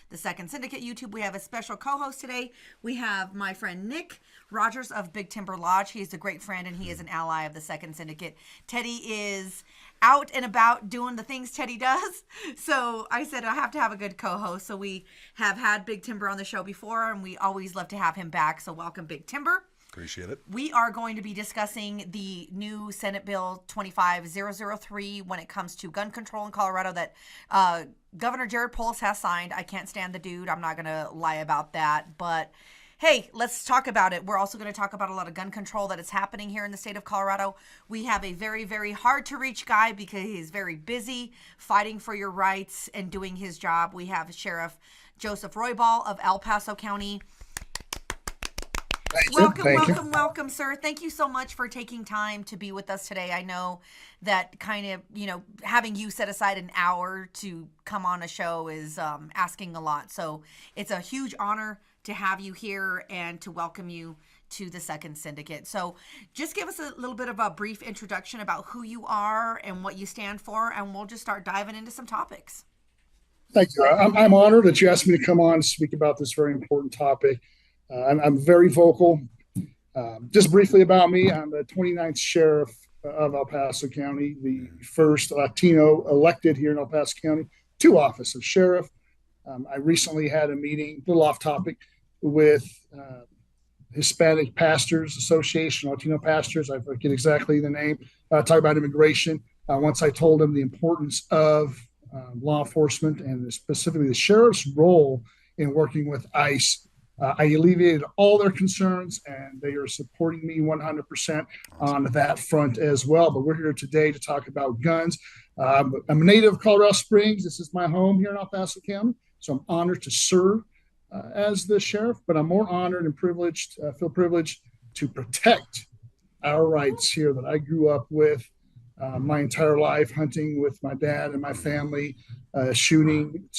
the Second Syndicate YouTube. We have a special co-host today. We have my friend Nick Rogers of Big Timber Lodge. He is a great friend, and he is an ally of the Second Syndicate. Teddy is out and about doing the things Teddy does. So I said I have to have a good co-host. So we have had Big Timber on the show before, and we always love to have him back. So welcome, Big Timber. Appreciate it. We are going to be discussing the new Senate Bill 25003 when it comes to gun control in Colorado that Governor Jared Polis has signed. I can't stand the dude. I'm not going to lie about that. But hey, let's talk about it. We're also going to talk about a lot of gun control that is happening here in the state of Colorado. We have a very, very hard to reach guy because he's very busy fighting for your rights and doing his job. We have Sheriff Joseph Roybal of El Paso County. Welcome, sir. Thank you so much for taking time to be with us today. I know that kind of, having you set aside an hour to come on a show is asking a lot. So it's a huge honor to have you here and to welcome you to the Second Syndicate. So just give us a little bit of a brief introduction about who you are and what you stand for, and we'll just start diving into some topics. Thank you. I'm honored that you asked me to come on and speak about this very important topic. I'm very vocal. Just briefly about me, I'm the 29th Sheriff of El Paso County, the first Latino elected here in El Paso County to office of sheriff. I recently had a meeting, a little off topic, with Hispanic Pastors Association, Latino pastors. I forget exactly the name. Talk about immigration. Once I told them the importance of law enforcement and specifically the sheriff's role in working with ICE, I alleviated all their concerns, and they are supporting me 100% on that front as well. But we're here today to talk about guns. I'm a native of Colorado Springs. This is my home here in El Paso County, so I'm honored to serve as the sheriff, but I'm more honored and privileged, feel privileged to protect our rights here that I grew up with my entire life, hunting with my dad and my family, shooting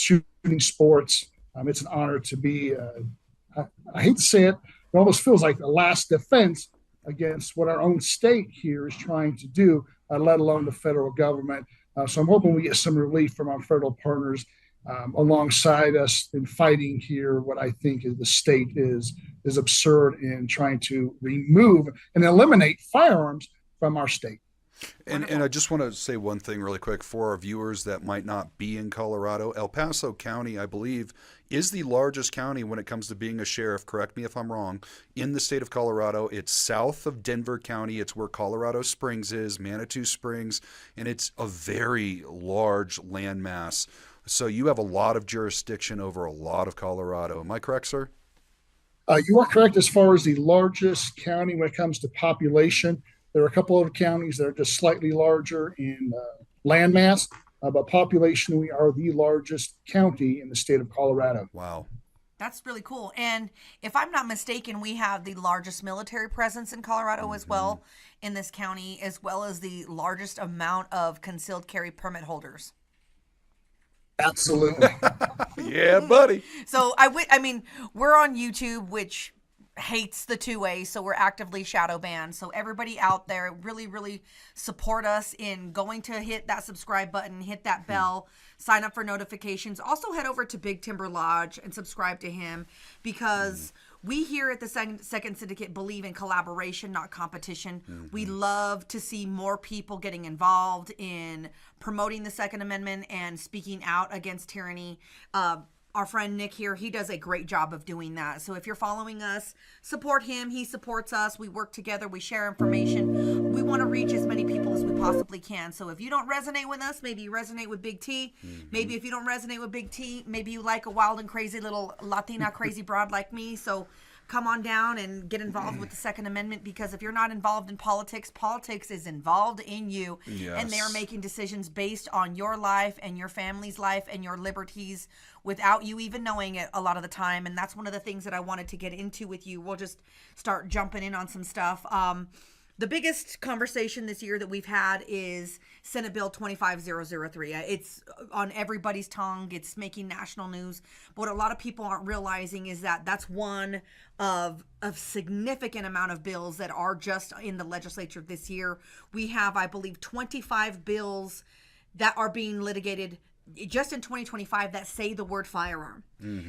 sports. It's an honor to be I hate to say it, it almost feels like the last defense against what our own state here is trying to do, let alone the federal government. So I'm hoping we get some relief from our federal partners alongside us in fighting here what I think is the state is absurd in trying to remove and eliminate firearms from our state. And I just want to say one thing really quick for our viewers that might not be in Colorado. El Paso County, I believe, is the largest county when it comes to being a sheriff, correct me if I'm wrong, in the state of Colorado. It's south of Denver County. It's where Colorado Springs is, Manitou Springs, and it's a very large landmass. So you have a lot of jurisdiction over a lot of Colorado. Am I correct, sir? You are correct as far as the largest county when it comes to population. There are a couple of counties that are just slightly larger in landmass, but population, we are the largest county in the state of Colorado. Wow. That's really cool. And if I'm not mistaken, we have the largest military presence in Colorado as well in this county, as well as the largest amount of concealed carry permit holders. Absolutely. Yeah, buddy. So we're on YouTube, which hates the 2A, so we're actively shadow banned. So everybody out there, really, really support us in going to hit that subscribe button, hit that bell, sign up for notifications. Also head over to Big Timber Lodge and subscribe to him, because we here at the Second Syndicate believe in collaboration, not competition. We love to see more people getting involved in promoting the Second Amendment and speaking out against tyranny. Our friend Nick here, he does a great job of doing that. So if you're following us, support him. He supports us. We work together. We share information. We want to reach as many people as we possibly can. So if you don't resonate with us, maybe you resonate with Big T. Maybe if you don't resonate with Big T, maybe you like a wild and crazy little Latina crazy broad like me. So come on down and get involved with the Second Amendment, because if you're not involved in politics, politics is involved in you. Yes. And they're making decisions based on your life and your family's life and your liberties without you even knowing it a lot of the time. And that's one of the things that I wanted to get into with you. We'll just start jumping in on some stuff. The biggest conversation this year that we've had is Senate Bill 25003. It's on everybody's tongue. It's making national news. But what a lot of people aren't realizing is that that's one of a significant amount of bills that are just in the legislature this year. We have, I believe, 25 bills that are being litigated just in 2025 that say the word firearm.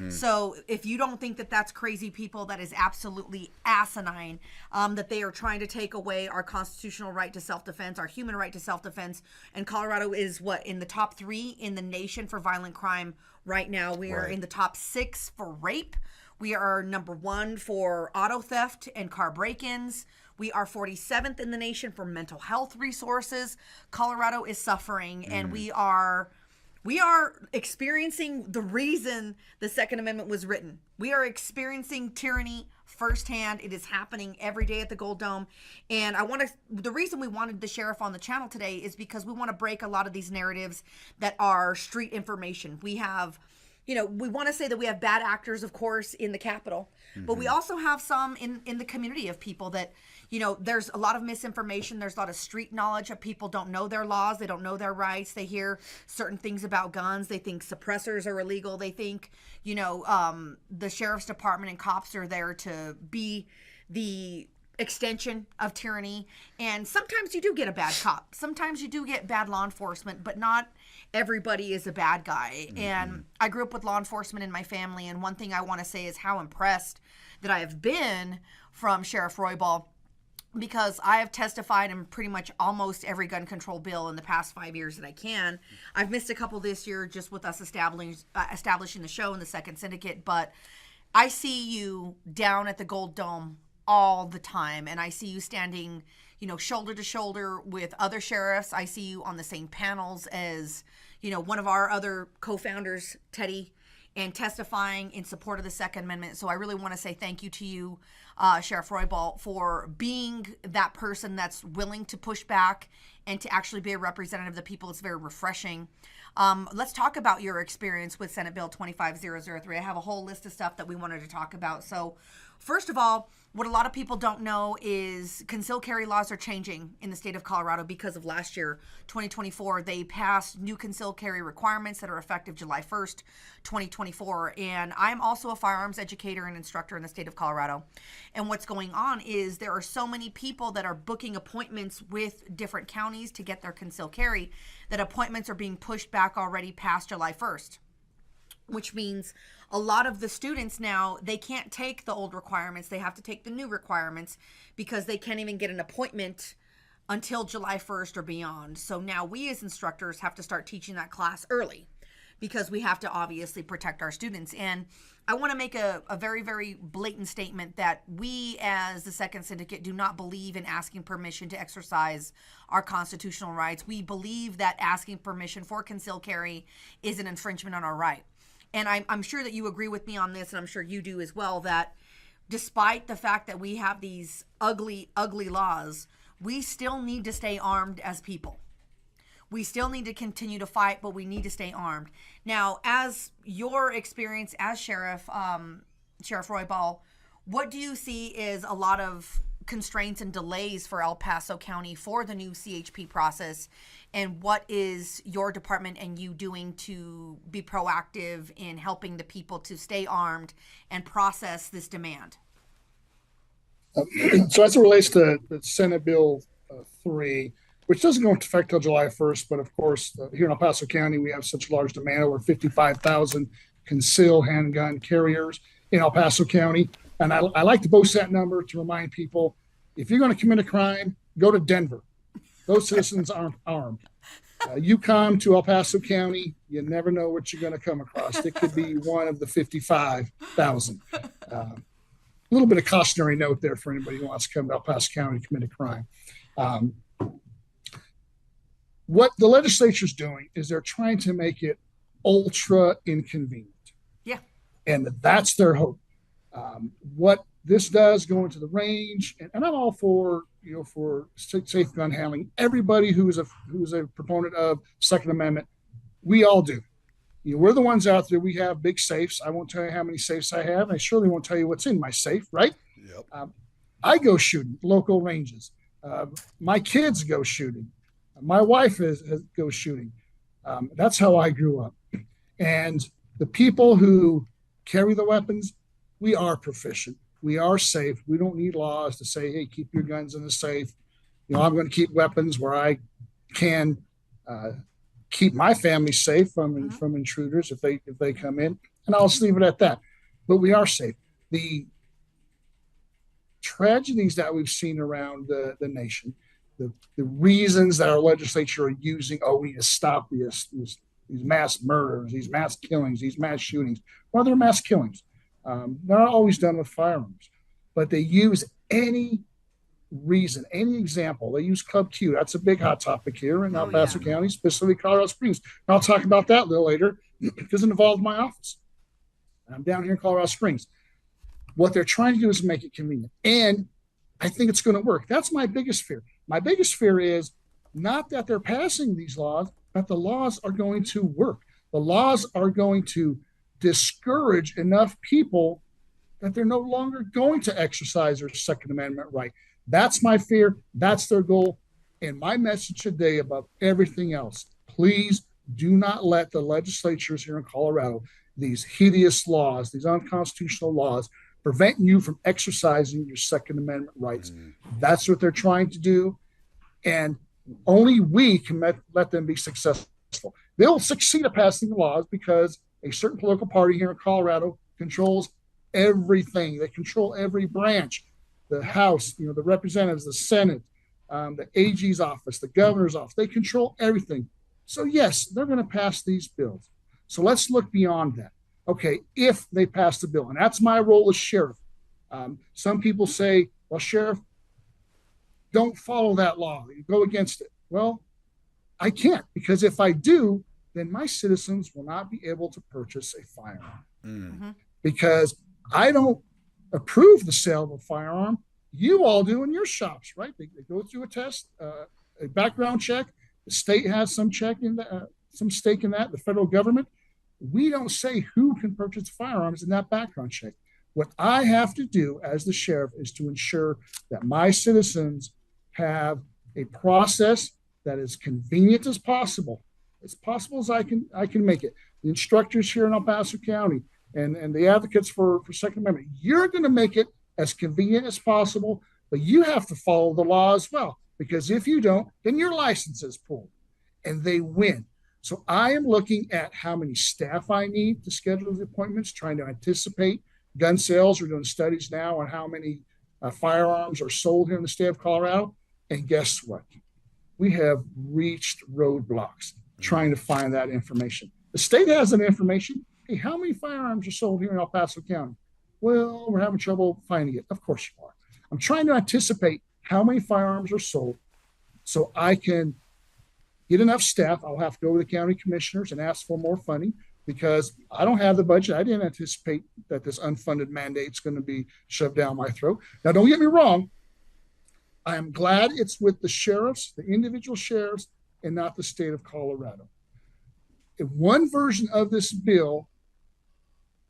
So if you don't think that that's crazy, people, that is absolutely asinine, that they are trying to take away our constitutional right to self-defense, our human right to self-defense. And Colorado is in the top 3 in the nation for violent crime right now. We are in the top 6 for rape. We are number 1 for auto theft and car break-ins. We are 47th in the nation for mental health resources. Colorado is suffering, and we are experiencing the reason the Second Amendment was written. We are experiencing tyranny firsthand. It is happening every day at the Gold Dome. And the reason we wanted the sheriff on the channel today is because we want to break a lot of these narratives that are street information. We have, we want to say that we have bad actors, of course, in the Capitol, but we also have some in the community of people that, there's a lot of misinformation. There's a lot of street knowledge of people don't know their laws. They don't know their rights. They hear certain things about guns. They think suppressors are illegal. They think, the sheriff's department and cops are there to be the extension of tyranny. And sometimes you do get a bad cop. Sometimes you do get bad law enforcement, but not everybody is a bad guy. And I grew up with law enforcement in my family. And one thing I want to say is how impressed that I have been from Sheriff Roybal, because I have testified in pretty much almost every gun control bill in the past 5 years that I can. I've missed a couple this year just with us establishing the show in the Second Syndicate, but I see you down at the Gold Dome all the time, and I see you standing, shoulder to shoulder with other sheriffs. I see you on the same panels as, one of our other co-founders, Teddy, and testifying in support of the Second Amendment. So I really want to say thank you to you, Sheriff Roybal, for being that person that's willing to push back and to actually be a representative of the people. It's very refreshing. Let's talk about your experience with Senate Bill 25003. I have a whole list of stuff that we wanted to talk about. So first of all, what a lot of people don't know is concealed carry laws are changing in the state of Colorado because of last year, 2024. They passed new concealed carry requirements that are effective July 1st, 2024. And I'm also a firearms educator and instructor in the state of Colorado. And what's going on is there are so many people that are booking appointments with different counties to get their concealed carry that appointments are being pushed back already past July 1st. Which means a lot of the students now, they can't take the old requirements. They have to take the new requirements because they can't even get an appointment until July 1st or beyond. So now we as instructors have to start teaching that class early because we have to obviously protect our students. And I want to make a very, very blatant statement that we as the Second Syndicate do not believe in asking permission to exercise our constitutional rights. We believe that asking permission for concealed carry is an infringement on our right. And I'm sure that you agree with me on this, and I'm sure you do as well, that despite the fact that we have these ugly, ugly laws, we still need to stay armed as people. We still need to continue to fight, but we need to stay armed. Now, as your experience as Sheriff Roybal, what do you see is a lot of constraints and delays for El Paso County for the new CHP process? And what is your department and you doing to be proactive in helping the people to stay armed and process this demand? So as it relates to the Senate Bill 3, which doesn't go into effect till July 1st, but of course, here in El Paso County, we have such large demand, over 55,000 concealed handgun carriers in El Paso County. And I like to boast that number to remind people, if you're going to commit a crime, go to Denver. Those citizens aren't armed. You come to El Paso County, you never know what you're going to come across. It could be one of the 55,000. A little bit of cautionary note there for anybody who wants to come to El Paso County and commit a crime. What the legislature's doing is they're trying to make it ultra inconvenient. Yeah. And that's their hope. What this does, go into the range, and I'm all for safe gun handling. Everybody who's a proponent of Second Amendment, we all do. We're the ones out there. We have big safes. I won't tell you how many safes I have. I surely won't tell you what's in my safe, right? Yep. I go shooting local ranges. My kids go shooting. My wife goes shooting. That's how I grew up. And the people who carry the weapons, we are proficient. We are safe. We don't need laws to say, hey, keep your guns in the safe. I'm going to keep weapons where I can keep my family safe from intruders if they come in, and I'll just leave it at that. But we are safe. The tragedies that we've seen around the nation, the reasons that our legislature are using, we need to stop these mass murders, these mass killings, these mass shootings. Well, they're mass killings. They're not always done with firearms, but they use any reason, any example. They use Club Q. That's a big hot topic here in El Paso County, specifically Colorado Springs. And I'll talk about that a little later because it involves my office. I'm down here in Colorado Springs. What they're trying to do is make it convenient. And I think it's going to work. That's my biggest fear. My biggest fear is not that they're passing these laws, but the laws are going to work. The laws are going to discourage enough people that they're no longer going to exercise their Second Amendment right. That's my fear. That's their goal. And my message today above everything else, please do not let the legislatures here in Colorado, these hideous laws, these unconstitutional laws, prevent you from exercising your Second Amendment rights. That's what they're trying to do. And only we can let them be successful. They'll succeed at passing the laws because a certain political party here in Colorado controls everything. They control every branch, the House, the representatives, the Senate, the AG's office, the governor's office. They control everything. So yes, they're going to pass these bills. So let's look beyond that. Okay, if they pass the bill, and that's my role as sheriff. Some people say, well, sheriff, don't follow that law. You go against it. Well, I can't, because if I do, then my citizens will not be able to purchase a firearm because I don't approve the sale of a firearm. You all do in your shops, right? They go through a test, a background check. The state has some stake in that, the federal government. We don't say who can purchase firearms in that background check. What I have to do as the sheriff is to ensure that my citizens have a process that is convenient as possible as I can make it. The instructors here in El Paso County and the advocates for Second Amendment, you're going to make it as convenient as possible, but you have to follow the law as well, because if you don't, then your license is pulled and they win. So I am looking at how many staff I need to schedule the appointments, trying to anticipate gun sales. We're doing studies now on how many firearms are sold here in the state of Colorado. And guess what? We have reached roadblocks trying to find that information. The state has that information. Hey, how many firearms are sold here in El Paso County? Well, we're having trouble finding it. Of course you are. I'm trying to anticipate how many firearms are sold so I can get enough staff. I'll have to go to the county commissioners and ask for more funding because I don't have the budget. I didn't anticipate that this unfunded mandate is going to be shoved down my throat. Now, don't get me wrong. I am glad it's with the sheriffs, the individual sheriffs, and not the state of Colorado. In one version of this bill,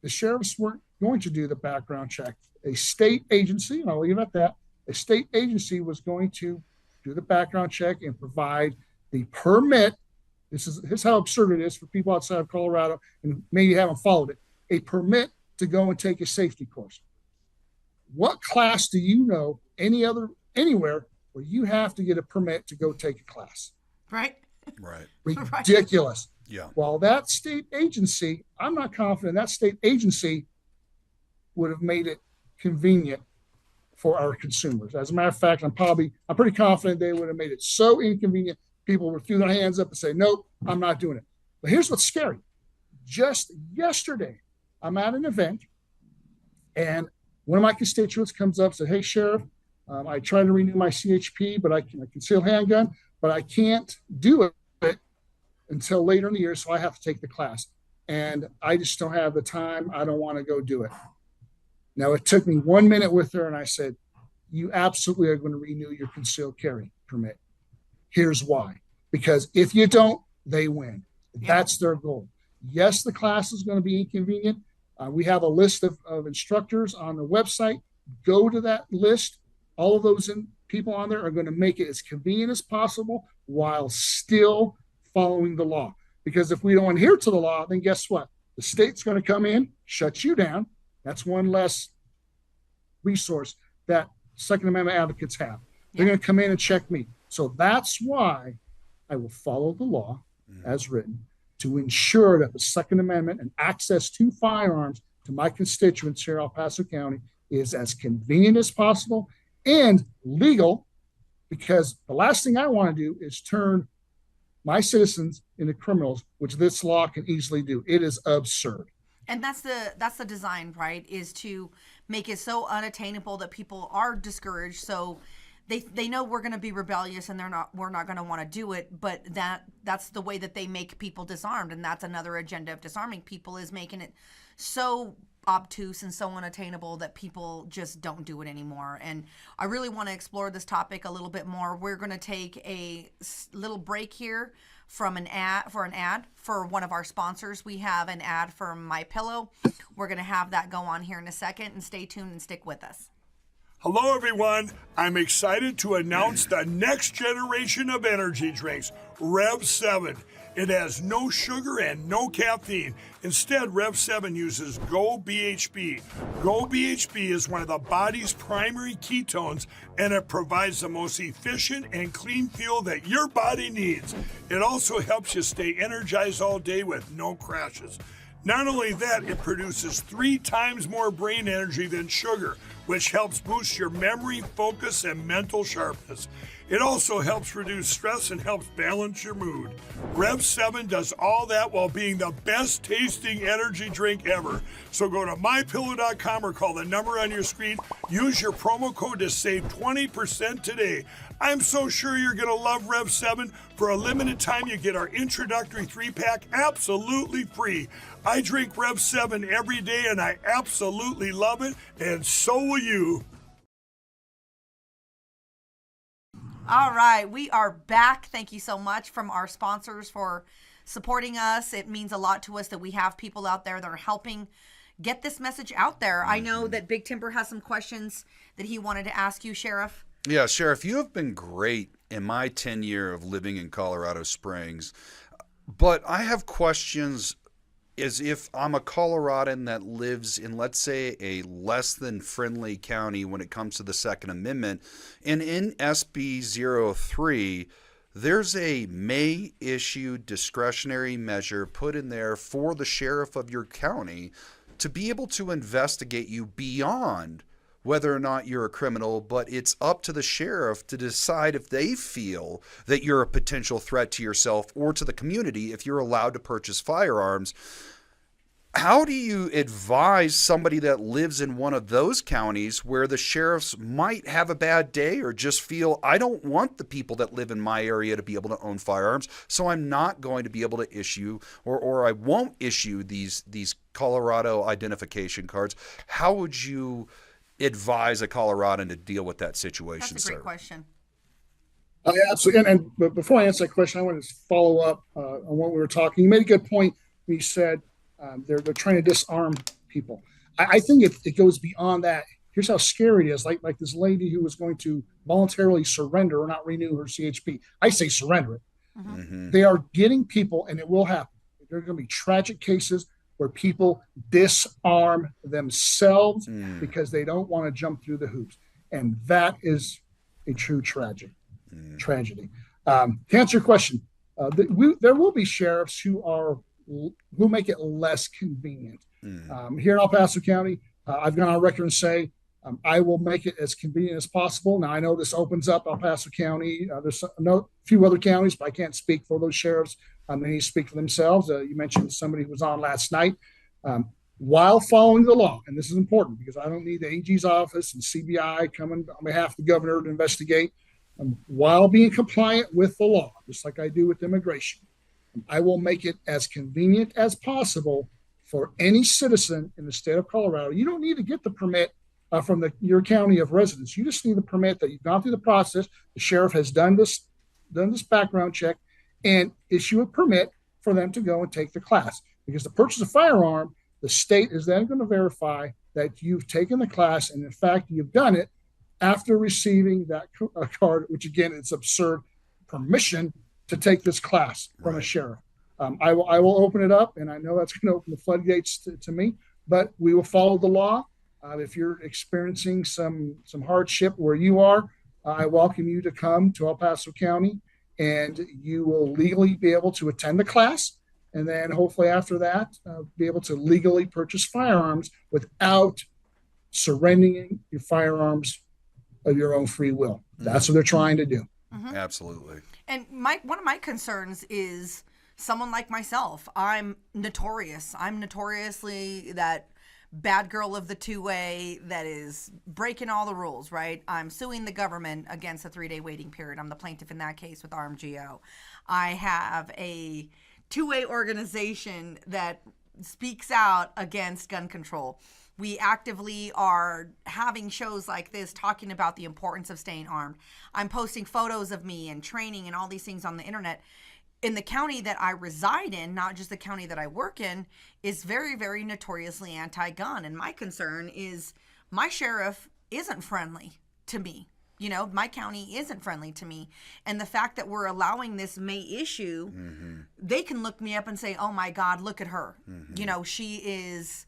the sheriffs weren't going to do the background check. A state agency, and I'll leave it at that, a state agency was going to do the background check and provide the permit. This is how absurd it is for people outside of Colorado and maybe haven't followed it. A permit to go and take a safety course. What class do you know anywhere where you have to get a permit to go take a class? Right. Ridiculous. Yeah. Well, that state agency, I'm not confident that state agency would have made it convenient for our consumers. As a matter of fact, I'm pretty confident they would have made it so inconvenient. People would throw their hands up and say, nope, I'm not doing it. But here's what's scary. Just yesterday, I'm at an event and one of my constituents comes up and said, hey, Sheriff, I tried to renew my CHP, but I concealed handgun, but I can't do it until later in the year, so I have to take the class. And I just don't have the time. I don't want to go do it. Now, it took me 1 minute with her, and I said, you absolutely are going to renew your concealed carry permit. Here's why. Because if you don't, they win. That's their goal. Yes, the class is going to be inconvenient. We have a list of instructors on the website. Go to that list. All of those people on there are going to make it as convenient as possible while still following the law. Because if we don't adhere to the law, then guess what? The state's going to come in, shut you down. That's one less resource that Second Amendment advocates have. They're going to come in and check me. So that's why I will follow the law. as written, to ensure that the Second Amendment and access to firearms to my constituents here in El Paso County is as convenient as possible and legal, because the last thing I want to do is turn my citizens into criminals, which this law can easily do. It is absurd. And that's the design, right? Is to make it so unattainable that people are discouraged. So they know we're going to be rebellious and we're not going to want to do it. But that's the way that they make people disarmed, and that's another agenda of disarming people, is making it so obtuse and so unattainable that people just don't do it anymore. And I really want to explore this topic a little bit more. We're going to take a little break here from an ad for one of our sponsors. We have an ad for MyPillow. We're going to have that go on here in a second, and stay tuned and stick with us. Hello, everyone. I'm excited to announce the next generation of energy drinks, Rev 7. It has no sugar and no caffeine. Instead, Rev 7 uses Go BHB. Go BHB is one of the body's primary ketones, and it provides the most efficient and clean fuel that your body needs. It also helps you stay energized all day with no crashes. Not only that, it produces 3 times more brain energy than sugar, which helps boost your memory, focus, and mental sharpness. It also helps reduce stress and helps balance your mood. Rev 7 does all that while being the best tasting energy drink ever. So go to mypillow.com or call the number on your screen. Use your promo code to save 20% today. I'm so sure you're going to love Rev 7. For a limited time, you get our introductory 3-pack absolutely free. I drink Rev 7 every day and I absolutely love it, and so will you. All right, we are back. Thank you so much from our sponsors for supporting us. It means a lot to us that we have people out there that are helping get this message out there. I know that Big Timber has some questions that he wanted to ask you, Sheriff. Yeah, Sheriff, you have been great in my tenure of living in Colorado Springs, but I have questions as if I'm a Coloradan that lives in, let's say, a less than friendly county when it comes to the Second Amendment. And in SB 03, there's a may issue discretionary measure put in there for the sheriff of your county to be able to investigate you beyond whether or not you're a criminal, but it's up to the sheriff to decide if they feel that you're a potential threat to yourself or to the community if you're allowed to purchase firearms. How do you advise somebody that lives in one of those counties where the sheriffs might have a bad day or just feel, I don't want the people that live in my area to be able to own firearms, so I'm not going to be able to issue or I won't issue these Colorado identification cards? How would you advise a Coloradan to deal with that situation, That's a great question. Absolutely. But before I answer that question, I want to follow up on what we were talking. You made a good point when you said they're trying to disarm people. I think it goes beyond that. Here's how scary it is. Like this lady who was going to voluntarily surrender or not renew her CHP. I say surrender it. Mm-hmm. They are getting people, and it will happen. There are going to be tragic cases where people disarm themselves because they don't want to jump through the hoops. And that is a true tragedy. To answer your question, there will be sheriffs who make it less convenient. Here in El Paso County, I've gone on record and say, I will make it as convenient as possible. Now, I know this opens up El Paso County. There's a few other counties, but I can't speak for those sheriffs. They need to speak for themselves. You mentioned somebody who was on last night. While following the law, and this is important because I don't need the AG's office and CBI coming on behalf of the governor to investigate. While being compliant with the law, just like I do with immigration, I will make it as convenient as possible for any citizen in the state of Colorado. You don't need to get the permit from your county of residence. You just need the permit that you've gone through the process. The sheriff has done this background check and issue a permit for them to go and take the class. Because to purchase a firearm, the state is then going to verify that you've taken the class and, in fact, you've done it after receiving that card, which, again, it's absurd, permission to take this class from a sheriff. I will open it up, and I know that's going to open the floodgates to me, but we will follow the law. If you're experiencing some hardship where you are, I welcome you to come to El Paso County and you will legally be able to attend the class. And then hopefully after that, be able to legally purchase firearms without surrendering your firearms of your own free will. That's what they're trying to do. Absolutely. And one of my concerns is someone like myself. I'm notoriously that bad girl of the two-way that is breaking all the rules, right? I'm suing the government against a 3-day waiting period. I'm the plaintiff in that case with RMGO. I have a two-way organization that speaks out against gun control. We actively are having shows like this talking about the importance of staying armed. I'm posting photos of me and training and all these things on the internet. In the county that I reside in, not just the county that I work in, is very, very notoriously anti-gun. And my concern is my sheriff isn't friendly to me. You know, my county isn't friendly to me. And the fact that we're allowing this May issue, they can look me up and say, oh my God, look at her. You know, she's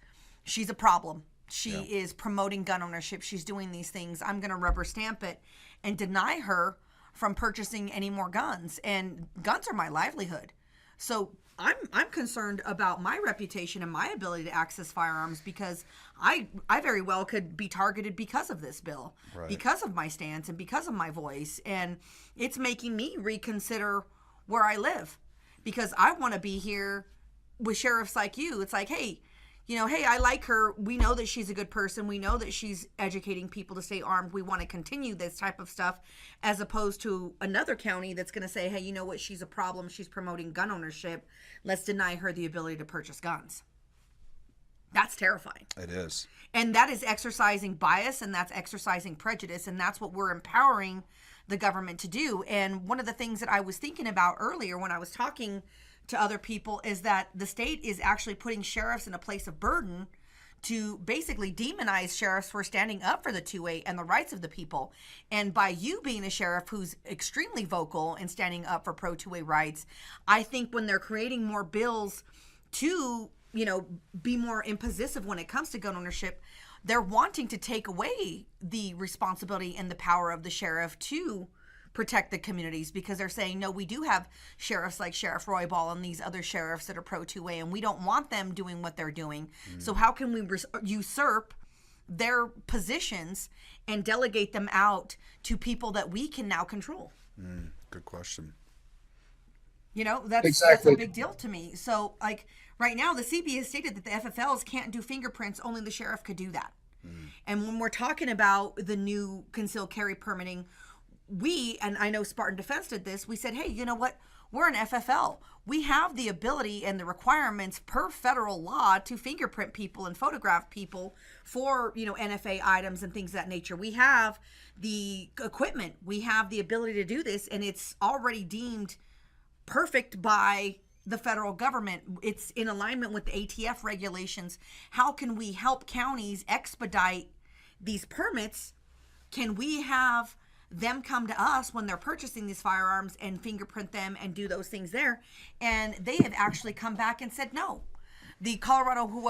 a problem. She is promoting gun ownership. She's doing these things. I'm going to rubber stamp it and deny her from purchasing any more guns. And guns are my livelihood. So I'm concerned about my reputation and my ability to access firearms, because I very well could be targeted because of this bill, because of my stance and because of my voice. And it's making me reconsider where I live, because I want to be here with sheriffs like you. It's like, hey, you know, hey, I like her. We know that she's a good person. We know that she's educating people to stay armed. We want to continue this type of stuff, as opposed to another county that's going to say, hey, you know what? She's a problem. She's promoting gun ownership. Let's deny her the ability to purchase guns. That's terrifying. It is. And that is exercising bias, and that's exercising prejudice, and that's what we're empowering the government to do. And one of the things that I was thinking about earlier when I was talking to other people is that the state is actually putting sheriffs in a place of burden to basically demonize sheriffs for standing up for the 2A and the rights of the people. And by you being a sheriff who's extremely vocal and standing up for pro 2A rights, I think when they're creating more bills to, you know, be more impositive when it comes to gun ownership, they're wanting to take away the responsibility and the power of the sheriff to protect the communities, because they're saying, no, we do have sheriffs like Sheriff Roybal and these other sheriffs that are pro 2A, and we don't want them doing what they're doing. So how can we usurp their positions and delegate them out to people that we can now control? Good question. You know, that's a big deal to me. So, like, right now, the CB has stated that the FFLs can't do fingerprints. Only the sheriff could do that. And when we're talking about the new concealed carry permitting, and I know Spartan Defense did this, we said, hey, you know what? We're an FFL. We have the ability and the requirements per federal law to fingerprint people and photograph people for, you know, NFA items and things of that nature. We have the equipment. We have the ability to do this, and it's already deemed perfect by the federal government. It's in alignment with the ATF regulations. How can we help counties expedite these permits? Can we have them come to us when they're purchasing these firearms and fingerprint them and do those things there? And they have actually come back and said no. The Colorado, who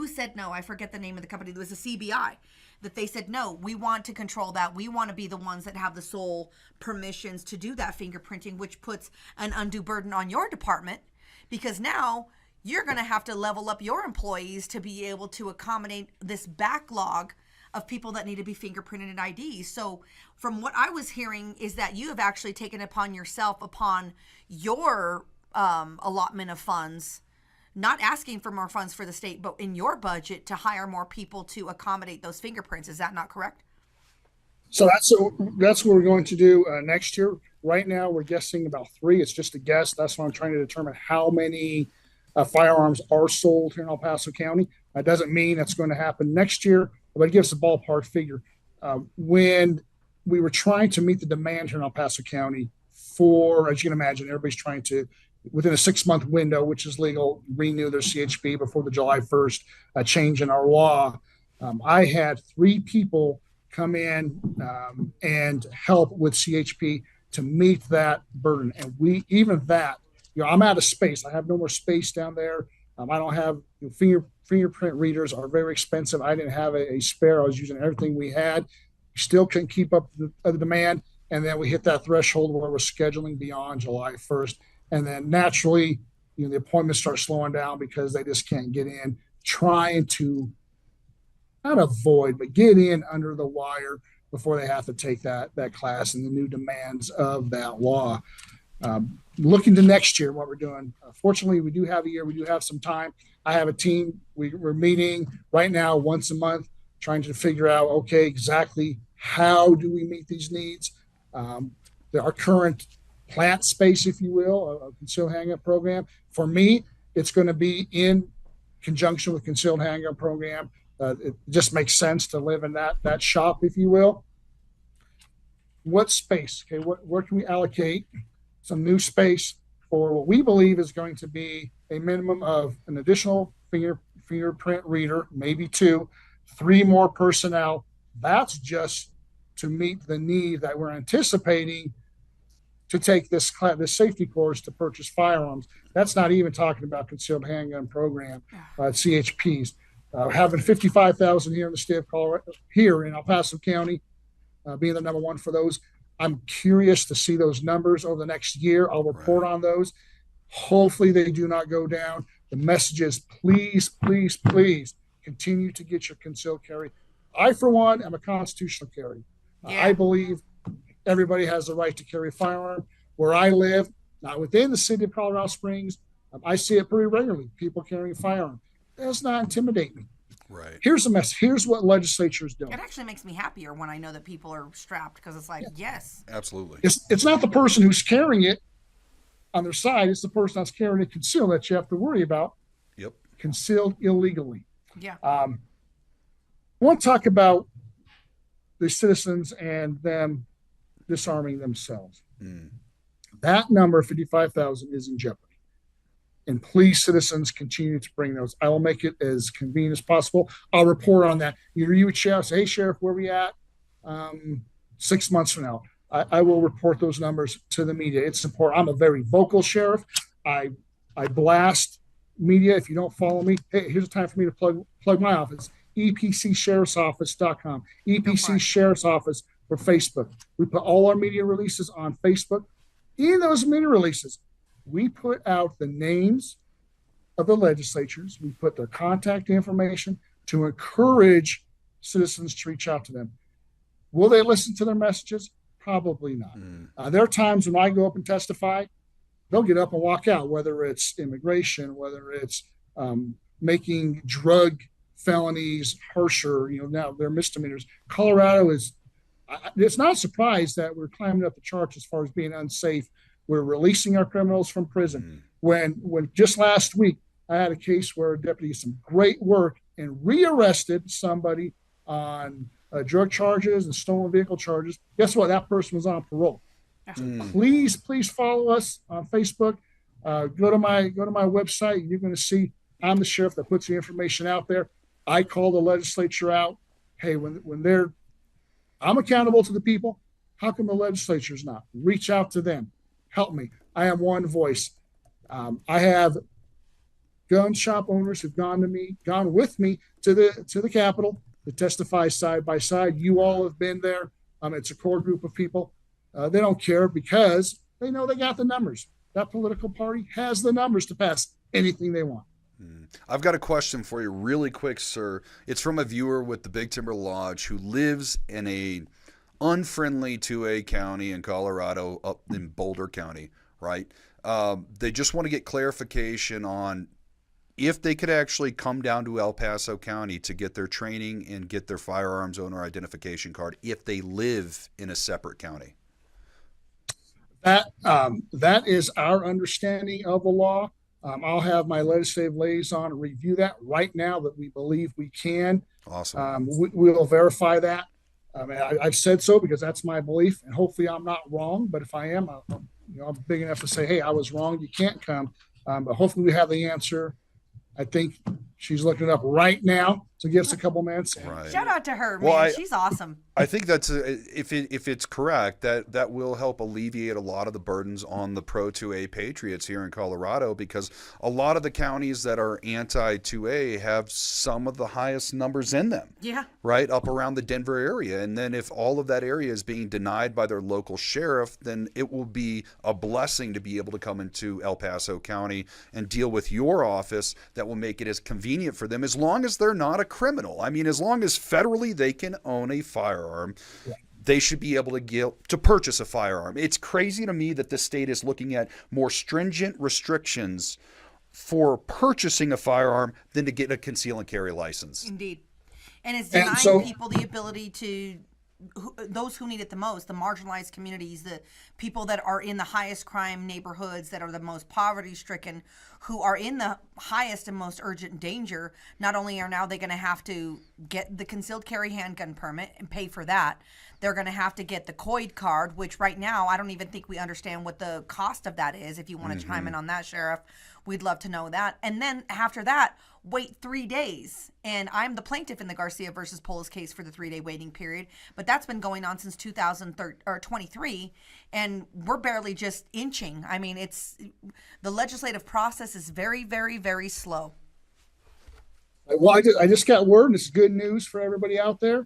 said no? I forget the name of the company. It was a CBI that they said, no, we want to control that. We want to be the ones that have the sole permissions to do that fingerprinting, which puts an undue burden on your department, because now you're going to have to level up your employees to be able to accommodate this backlog of people that need to be fingerprinted and IDs. So from what I was hearing is that you have actually taken upon yourself, upon your allotment of funds, not asking for more funds for the state, but in your budget to hire more people to accommodate those fingerprints. Is that not correct? So that's what we're going to do next year. Right now, we're guessing about 3. It's just a guess. That's why I'm trying to determine how many firearms are sold here in El Paso County. That doesn't mean that's going to happen next year, but it gives a ballpark figure. When we were trying to meet the demand here in El Paso County for, as you can imagine, everybody's trying to, within a 6-month window, which is legal, renew their CHP before the July 1st change in our law. I had 3 people come in and help with CHP to meet that burden. And I'm out of space. I have no more space down there. I don't have fingerprint readers are very expensive. I didn't have a spare. I was using everything we had. We still couldn't keep up the demand. And then we hit that threshold where we're scheduling beyond July 1st. And then naturally, the appointments start slowing down because they just can't get in, trying to not avoid, but get in under the wire before they have to take that class and the new demands of that law. Looking to next year, what we're doing. Fortunately, we do have a year. We do have some time. I have a team. We're meeting right now once a month, trying to figure out, okay, exactly how do we meet these needs. Our current plant space, if you will, a concealed handgun program. For me, it's going to be in conjunction with concealed handgun program. It just makes sense to live in that shop, if you will. What space? Okay, where can we allocate some new space for what we believe is going to be a minimum of an additional fingerprint reader, maybe 2, 3 more personnel. That's just to meet the need that we're anticipating to take this safety course to purchase firearms. That's not even talking about concealed handgun program, CHPs. Having 55,000 here in the state of Colorado, here in El Paso County, being the number 1 for those. I'm curious to see those numbers over the next year. I'll report on those. Hopefully they do not go down. The message is please, please, please continue to get your concealed carry. I, for one, am a constitutional carry. I believe everybody has the right to carry a firearm. Where I live, not within the city of Colorado Springs, I see it pretty regularly, people carrying a firearm. It does not intimidate me. Right. Here's the mess. Here's what legislature is doing. It actually makes me happier when I know that people are strapped, because it's like, yes. Absolutely. It's not the person who's carrying it on their side. It's the person that's carrying it concealed that you have to worry about. Yep. Concealed illegally. Yeah. I want to talk about the citizens and them disarming themselves. That number, 55,000, is in jeopardy. And please, citizens, continue to bring those. I will make it as convenient as possible. I'll report on that. You would share, say, hey, Sheriff, where are we at 6 months from now? I will report those numbers to the media. It's important. I'm a very vocal sheriff. I blast media. If you don't follow me, hey, here's a time for me to plug my office, epcsheriffsoffice.com, EPC Sheriff's Office for Facebook. We put all our media releases on Facebook. In those media releases, we put out the names of the legislatures. We put their contact information to encourage citizens to reach out to them. Will they listen to their messages? Probably not. There are times when I go up and testify, they'll get up and walk out, whether it's immigration, whether it's making drug felonies harsher, now they're misdemeanors. Colorado it's not a surprise that we're climbing up the charts as far as being unsafe. We're releasing our criminals from prison. When just last week, I had a case where a deputy did some great work and rearrested somebody on drug charges and stolen vehicle charges. Guess what? That person was on parole. So please follow us on Facebook. Go to my website. You're going to see I'm the sheriff that puts the information out there. I call the legislature out. Hey, when I'm accountable to the people. How come the legislature's not? Reach out to them. Help me. I am one voice. I have gun shop owners who've gone with me to the Capitol to testify side by side. You all have been there. It's a core group of people. They don't care because they know they got the numbers. That political party has the numbers to pass anything they want. I've got a question for you really quick, sir. It's from a viewer with the Big Timber Lodge who lives in a unfriendly 2A county in Colorado, up in Boulder County, right? They just want to get clarification on if they could actually come down to El Paso County to get their training and get their firearms owner identification card if they live in a separate county. That is our understanding of the law. I'll have my legislative liaison review that right now that we believe we can. Awesome. We'll verify that. I've said so because that's my belief, and hopefully I'm not wrong. But if I am, I'm big enough to say, hey, I was wrong. You can't come. But hopefully we have the answer. I think she's looking it up right now. So give us a couple minutes. Right. Shout out to her, Well, man. She's awesome. I think that's if it's correct, that will help alleviate a lot of the burdens on the Pro 2A patriots here in Colorado, because a lot of the counties that are anti 2A have some of the highest numbers in them. Yeah. Right up around the Denver area, and then if all of that area is being denied by their local sheriff, then it will be a blessing to be able to come into El Paso County and deal with your office. That will make it as convenient for them, as long as they're not a criminal. I mean, as long as federally they can own a firearm, they should be able to purchase a firearm. It's crazy to me that the state is looking at more stringent restrictions for purchasing a firearm than to get a conceal and carry license. Indeed. And it's denying people the ability to, those who need it the most, the marginalized communities, the people that are in the highest crime neighborhoods, that are the most poverty stricken, who are in the highest and most urgent danger. Not only are now they going to have to get the concealed carry handgun permit and pay for that, they're going to have to get the COID card, which right now I don't even think we understand what the cost of that is. If you want to chime in on that, Sheriff, we'd love to know that. And then after that, wait 3 days. And I'm the plaintiff in the Garcia versus Polis case for the 3-day waiting period. But that's been going on since 2023. And we're barely just inching. I mean, the legislative process is very, very, very slow. Well, I just got word, and it's good news for everybody out there.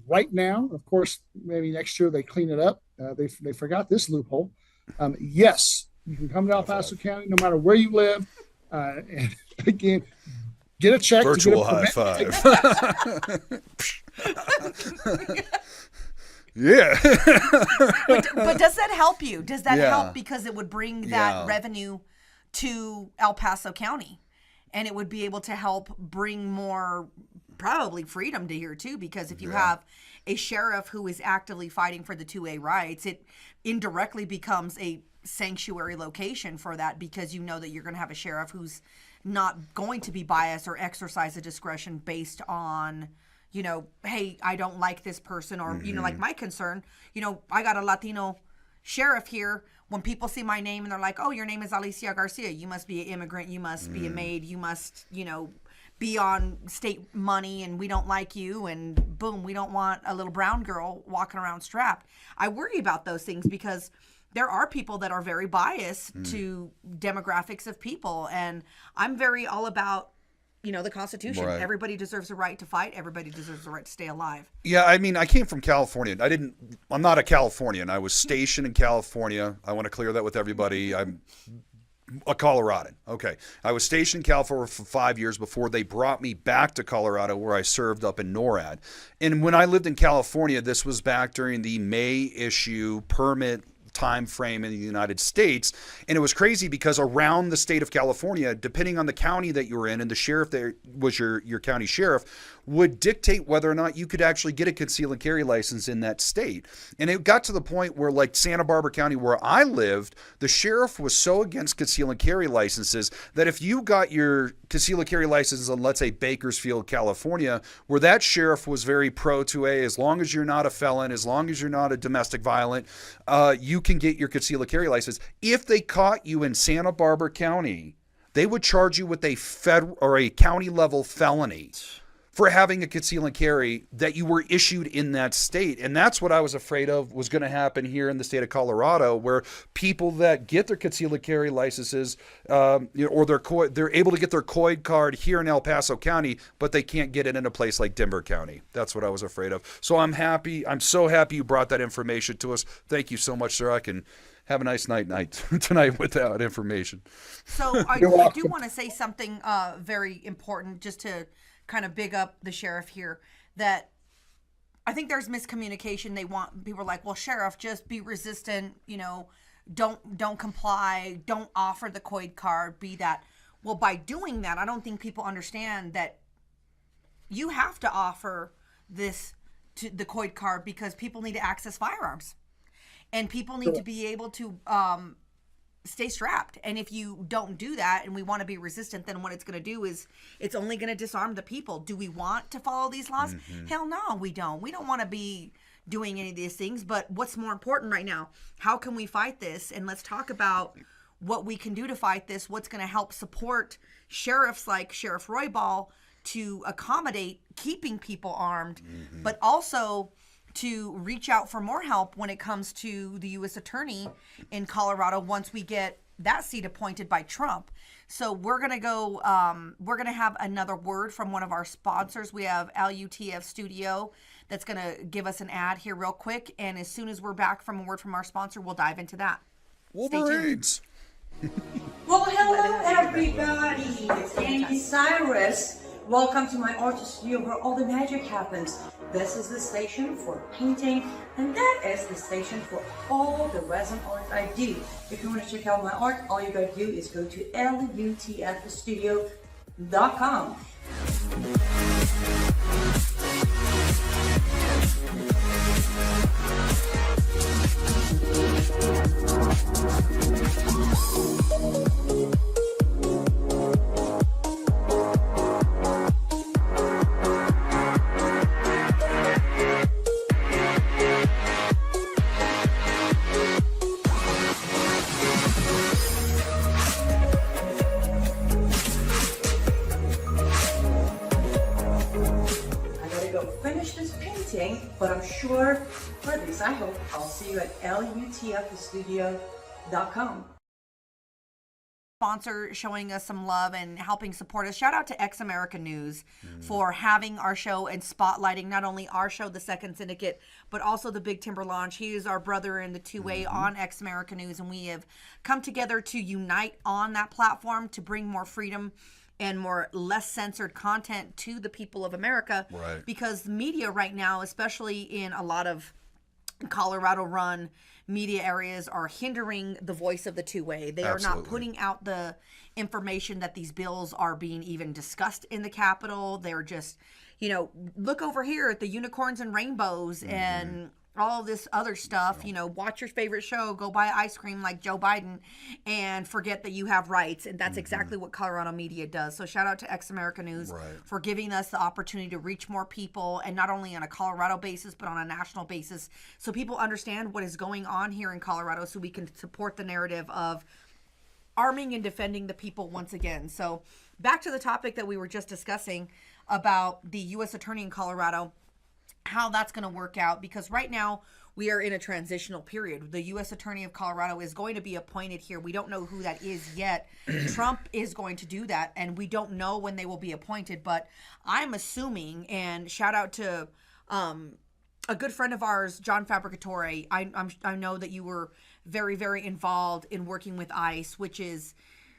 Right now, of course, maybe next year they clean it up. They forgot this loophole. Yes, you can come to El Paso County no matter where you live. And again, get a check. Virtual to get high five. Yeah. But does that help you? Does that Yeah. help because it would bring that revenue to El Paso County, and it would be able to help bring more probably freedom to here too, because if you have a sheriff who is actively fighting for the 2A rights, it indirectly becomes a sanctuary location for that, because you know that you're going to have a sheriff who's not going to be biased or exercise a discretion based on, you know, hey, I don't like this person, or, you know, like my concern, you know, I got a Latino sheriff here. When people see my name and they're like, oh, your name is Alicia Garcia, you must be an immigrant, you must be a maid, you must, you know, be on state money, and we don't like you, and boom, we don't want a little brown girl walking around strapped. I worry about those things because there are people that are very biased to demographics of people, and I'm very all about, you know, the Constitution. Right. Everybody deserves a right to fight. Everybody deserves the right to stay alive. Yeah, I mean, I came from California. I'm not a Californian. I was stationed in California. I want to clear that with everybody. I'm a Coloradan. Okay. I was stationed in California for 5 years before they brought me back to Colorado, where I served up in NORAD. And when I lived in California, this was back during the May issue permit time frame in the United States. And it was crazy because around the state of California, depending on the county that you were in, and the sheriff that was your county sheriff, would dictate whether or not you could actually get a conceal and carry license in that state. And it got to the point where, like Santa Barbara County, where I lived, the sheriff was so against conceal and carry licenses that if you got your conceal and carry license in, let's say, Bakersfield, California, where that sheriff was very pro 2A, as long as you're not a felon, as long as you're not a domestic violent, you can get your conceal and carry license. If they caught you in Santa Barbara County, they would charge you with a federal or a county level felony for having a conceal and carry that you were issued in that state. And that's what I was afraid of was going to happen here in the state of Colorado, where people that get their conceal and carry licenses, or they're able to get their COID card here in El Paso County, but they can't get it in a place like Denver County. That's what I was afraid of. So I'm so happy you brought that information to us. Thank you so much, sir. I can have a nice night tonight with that information. So I do want to say something very important, just to kind of big up the sheriff here, that I think there's miscommunication. People are like, well, sheriff, just be resistant, you know, don't comply, don't offer the COID card, be that. Well, by doing that, I don't think people understand that you have to offer this to the COID card, because people need to access firearms, and people need to be able to stay strapped. And if you don't do that, and we want to be resistant, then what it's going to do is it's only going to disarm the people. Do we want to follow these laws? Hell no, we don't. We don't want to be doing any of these things. But what's more important right now? How can we fight this? And let's talk about what we can do to fight this. What's going to help support sheriffs like Sheriff Roybal to accommodate keeping people armed, but also to reach out for more help when it comes to the U.S. Attorney in Colorado once we get that seat appointed by Trump. So we're going to go, we're going to have another word from one of our sponsors. We have LUTF Studio that's going to give us an ad here real quick. And as soon as we're back from a word from our sponsor, we'll dive into that. Wolverines. Well, hello everybody, it's Andy Cyrus. Welcome to my art studio where all the magic happens. This is the station for painting, and that is the station for all the resin art I do. If you want to check out my art, all you gotta do is go to lutfstudio.com. But I'm sure, for at least I hope, I'll see you at lutfstudio.com. Sponsor showing us some love and helping support us. Shout out to Ex America News for having our show and spotlighting not only our show, The Second Syndicate, but also the Big Timber Launch. He is our brother in the two-way on Ex America News, and we have come together to unite on that platform to bring more freedom and more less censored content to the people of America. Right. Because the media right now, especially in a lot of Colorado-run media areas, are hindering the voice of the two-way. They are not putting out the information that these bills are being even discussed in the Capitol. They're just, look over here at the unicorns and rainbows and all of this other stuff. Watch your favorite show, go buy ice cream like Joe Biden, and forget that you have rights. And that's exactly what Colorado media does. So shout out to Ex America News for giving us the opportunity to reach more people, and not only on a Colorado basis, but on a national basis, so people understand what is going on here in Colorado, so we can support the narrative of arming and defending the people once again. So back to the topic that we were just discussing about the U.S. Attorney in Colorado, how that's going to work out, because right now we are in a transitional period. The U.S. Attorney of Colorado is going to be appointed here. We don't know who that is yet. Trump is going to do that, and we don't know when they will be appointed, but I'm assuming, and shout out to a good friend of ours, John Fabricatore. I know that you were very, very involved in working with ICE, which is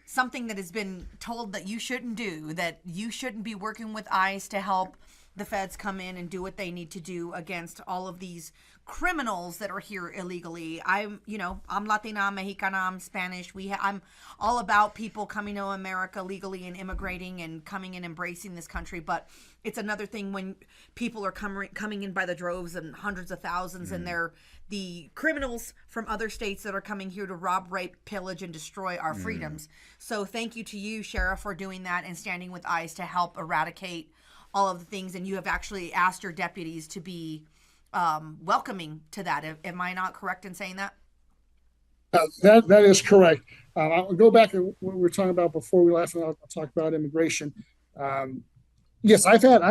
something that has been told that you shouldn't do, that you shouldn't be working with ICE to help the feds come in and do what they need to do against all of these criminals that are here illegally. I'm Latina, Mexicana, I'm Spanish. I'm all about people coming to America legally and immigrating and coming and embracing this country. But it's another thing when people are coming in by the droves and hundreds of thousands, and they're the criminals from other states that are coming here to rob, rape, pillage, and destroy our freedoms. So thank you to you, Sheriff, for doing that and standing with ICE to help eradicate all of the things. And you have actually asked your deputies to be welcoming to that. Am I not correct in saying that? That is correct. I'll go back to what we were talking about before we left, and I'll talk about immigration. Yes, I've had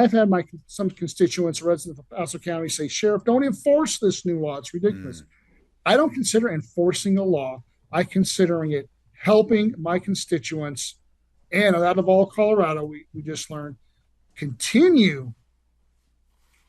some constituents, residents of Paso County, say, "Sheriff, don't enforce this new law. It's ridiculous." I don't consider enforcing a law. I considering it helping my constituents, and out of all Colorado, we just learned, continue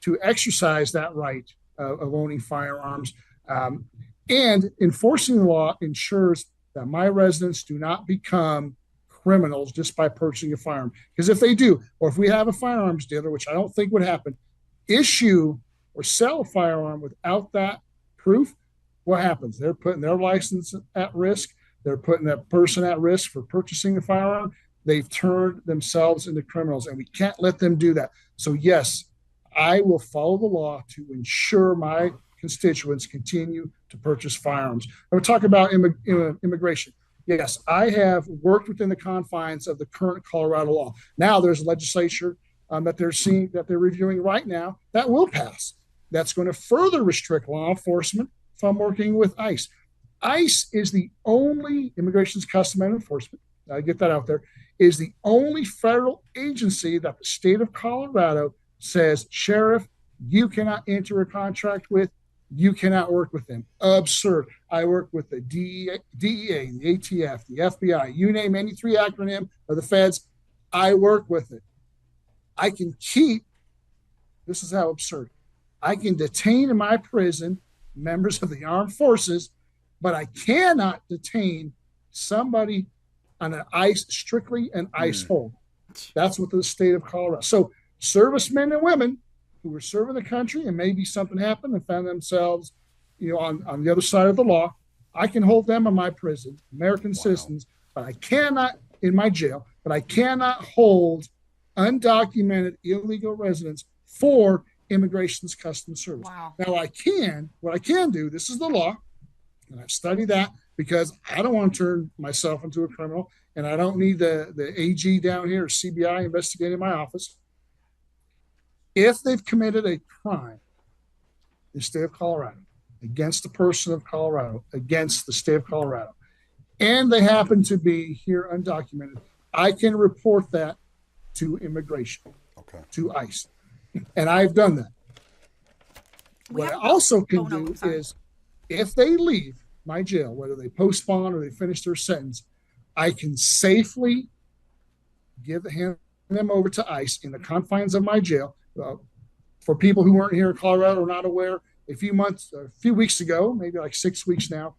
to exercise that right of owning firearms. And enforcing the law ensures that my residents do not become criminals just by purchasing a firearm. Because if they do, or if we have a firearms dealer, which I don't think would happen, issue or sell a firearm without that proof, what happens? They're putting their license at risk. They're putting that person at risk for purchasing a firearm. They've turned themselves into criminals, and we can't let them do that. So yes, I will follow the law to ensure my constituents continue to purchase firearms. And we'll talk about immigration. Yes, I have worked within the confines of the current Colorado law. Now there's legislature that they're reviewing right now that will pass. That's going to further restrict law enforcement from working with ICE. ICE is the only, Immigration's Custom and Enforcement, I get that out there, is the only federal agency that the state of Colorado says, Sheriff, you cannot enter a contract with, you cannot work with them. Absurd. I work with the DEA, the ATF, the FBI, you name any three acronym of the feds, I work with it. I can keep, this is how absurd, I can detain in my prison members of the armed forces, but I cannot detain somebody on an ICE, strictly an ICE hold. That's what the state of Colorado. So servicemen and women who were serving the country and maybe something happened and found themselves, on the other side of the law, I can hold them in my prison, American citizens, but I cannot in my jail, but I cannot hold undocumented illegal residents for Immigration's Customs Service. Wow. Now what I can do, this is the law, and I've studied that because I don't want to turn myself into a criminal, and I don't need the AG down here or CBI investigating my office. If they've committed a crime in the state of Colorado, against the person of Colorado, against the state of Colorado, and they happen to be here undocumented, I can report that to immigration, to ICE. And I've done that. What I also can do is, if they leave my jail, whether they post bond or they finish their sentence, I can safely hand them over to ICE in the confines of my jail. For people who weren't here in Colorado or not aware, a few weeks ago, maybe like 6 weeks now,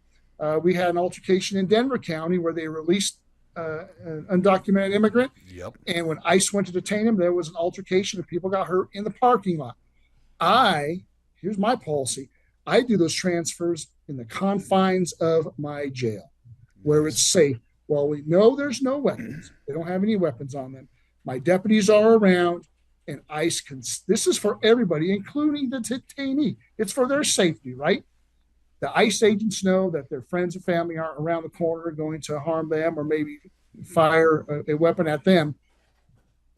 we had an altercation in Denver County where they released an undocumented immigrant. Yep. And when ICE went to detain him, there was an altercation and people got hurt in the parking lot. Here's my policy. I do those transfers in the confines of my jail where it's safe. Well, we know there's no weapons. They don't have any weapons on them. My deputies are around, and ICE this is for everybody, including the detainee. It's for their safety, right? The ICE agents know that their friends and family aren't around the corner going to harm them or maybe fire a weapon at them.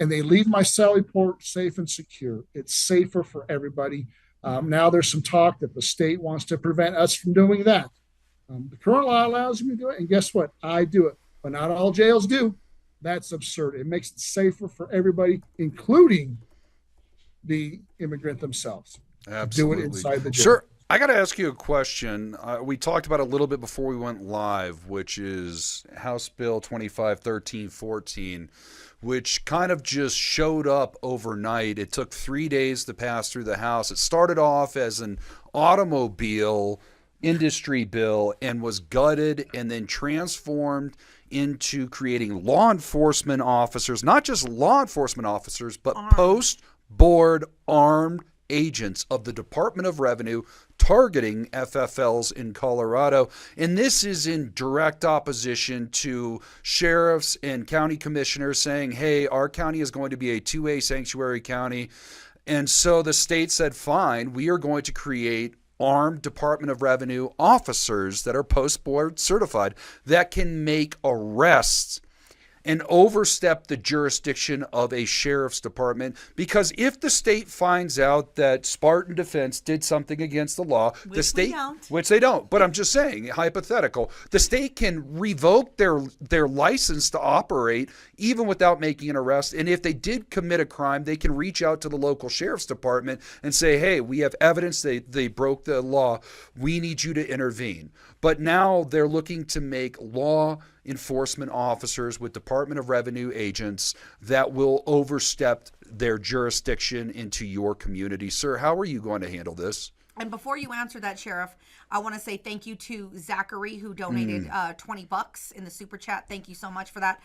And they leave my cell report safe and secure. It's safer for everybody. Now there's some talk that the state wants to prevent us from doing that. The current law allows me to do it. And guess what? I do it. But not all jails do. That's absurd. It makes it safer for everybody, including the immigrant themselves. Absolutely. Do it inside the jail. Sure. I got to ask you a question. We talked about it a little bit before we went live, which is House Bill 251314, which kind of just showed up overnight. It took 3 days to pass through the House. It started off as an automobile industry bill and was gutted and then transformed into creating law enforcement officers, not just law enforcement officers, but post-board armed agents of the Department of Revenue targeting FFLs in Colorado. And this is in direct opposition to sheriffs and county commissioners saying, hey, our county is going to be a 2A sanctuary county. And so the state said, fine, we are going to create armed Department of Revenue officers that are post-board certified that can make arrests and overstep the jurisdiction of a sheriff's department. Because if the state finds out that Spartan Defense did something against the law, which they don't, but I'm just saying, hypothetical, the state can revoke their license to operate even without making an arrest. And if they did commit a crime, they can reach out to the local sheriff's department and say, hey, we have evidence they broke the law. We need you to intervene. But now they're looking to make law enforcement officers with Department of Revenue agents that will overstep their jurisdiction into your community. Sir, how are you going to handle this? And before you answer that, Sheriff, I want to say thank you to Zachary, who donated $20 in the super chat. Thank you so much for that.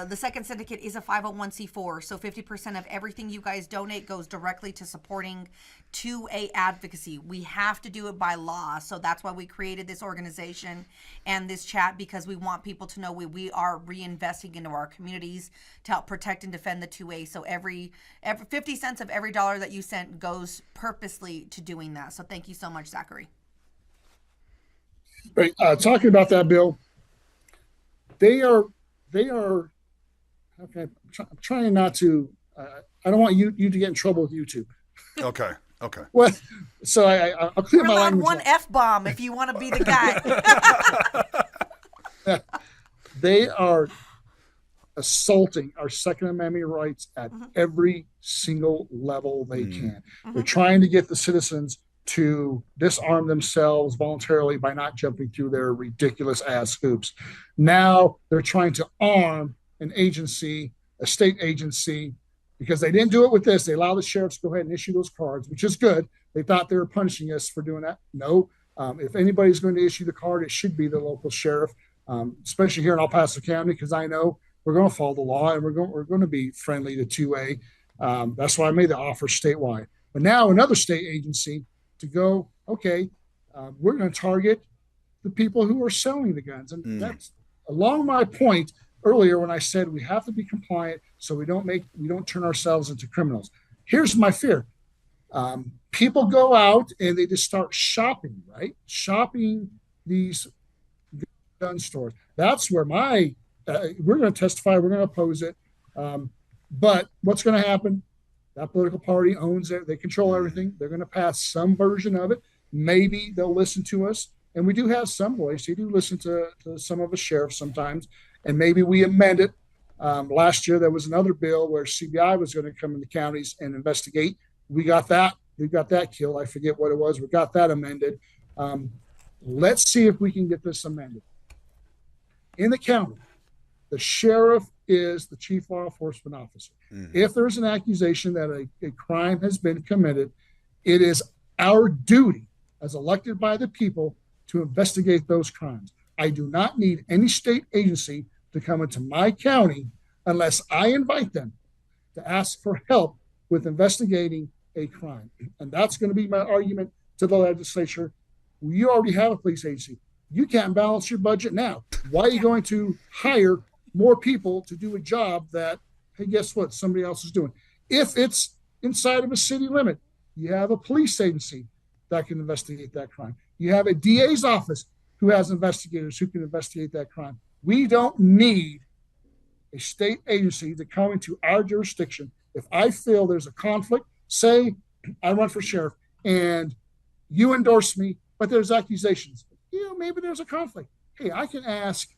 The Second Syndicate is a 501c4, so 50% of everything you guys donate goes directly to supporting 2A advocacy. We have to do it by law, so that's why we created this organization and this chat, because we want people to know we are reinvesting into our communities to help protect and defend the 2A. So every 50 cents of every dollar that you sent goes purposely to doing that. So thank you so much, Zachary. Right. Talking about that bill, they are. Okay, I'm trying not to. I don't want you to get in trouble with YouTube. Okay. Well, so I'll clear my language. One F-bomb if you want to be the guy. They are assaulting our Second Amendment rights at every single level they can. They're trying to get the citizens to disarm themselves voluntarily by not jumping through their ridiculous ass hoops. Now they're trying to arm an agency, a state agency, because they didn't do it with this. They allowed the sheriffs to go ahead and issue those cards, which is good. They thought they were punishing us for doing that. No. If anybody's going to issue the card, it should be the local sheriff, especially here in El Paso County, because I know we're going to follow the law and we're going to be friendly to 2A. That's why I made the offer statewide. But now another state agency to go, okay, we're going to target the people who are selling the guns. And that's along my point earlier when I said we have to be compliant so we don't turn ourselves into criminals. Here's my fear. People go out and they just start shopping, right? Shopping these gun stores. That's where we're going to testify. We're going to oppose it. But what's going to happen? That political party owns it. They control everything. They're going to pass some version of it. Maybe they'll listen to us. And we do have some voice. You do listen to some of the sheriffs sometimes. And maybe we amend it. Last year, there was another bill where CBI was going to come in the counties and investigate. We got that. We got that killed. I forget what it was. We got that amended. Let's see if we can get this amended. In the county, the sheriff is the chief law enforcement officer. If there's an accusation that a crime has been committed, it is our duty as elected by the people to investigate those crimes. I do not need any state agency to come into my county unless I invite them to ask for help with investigating a crime. And that's going to be my argument to the legislature. You already have a police agency. You can't balance your budget now. Why are you going to hire more people to do a job that, hey, guess what? Somebody else is doing. If it's inside of a city limit, you have a police agency that can investigate that crime. You have a DA's office who has investigators who can investigate that crime. We don't need a state agency to come into our jurisdiction. If I feel there's a conflict, say I run for sheriff and you endorse me, but there's accusations. Maybe there's a conflict. Hey, I can ask,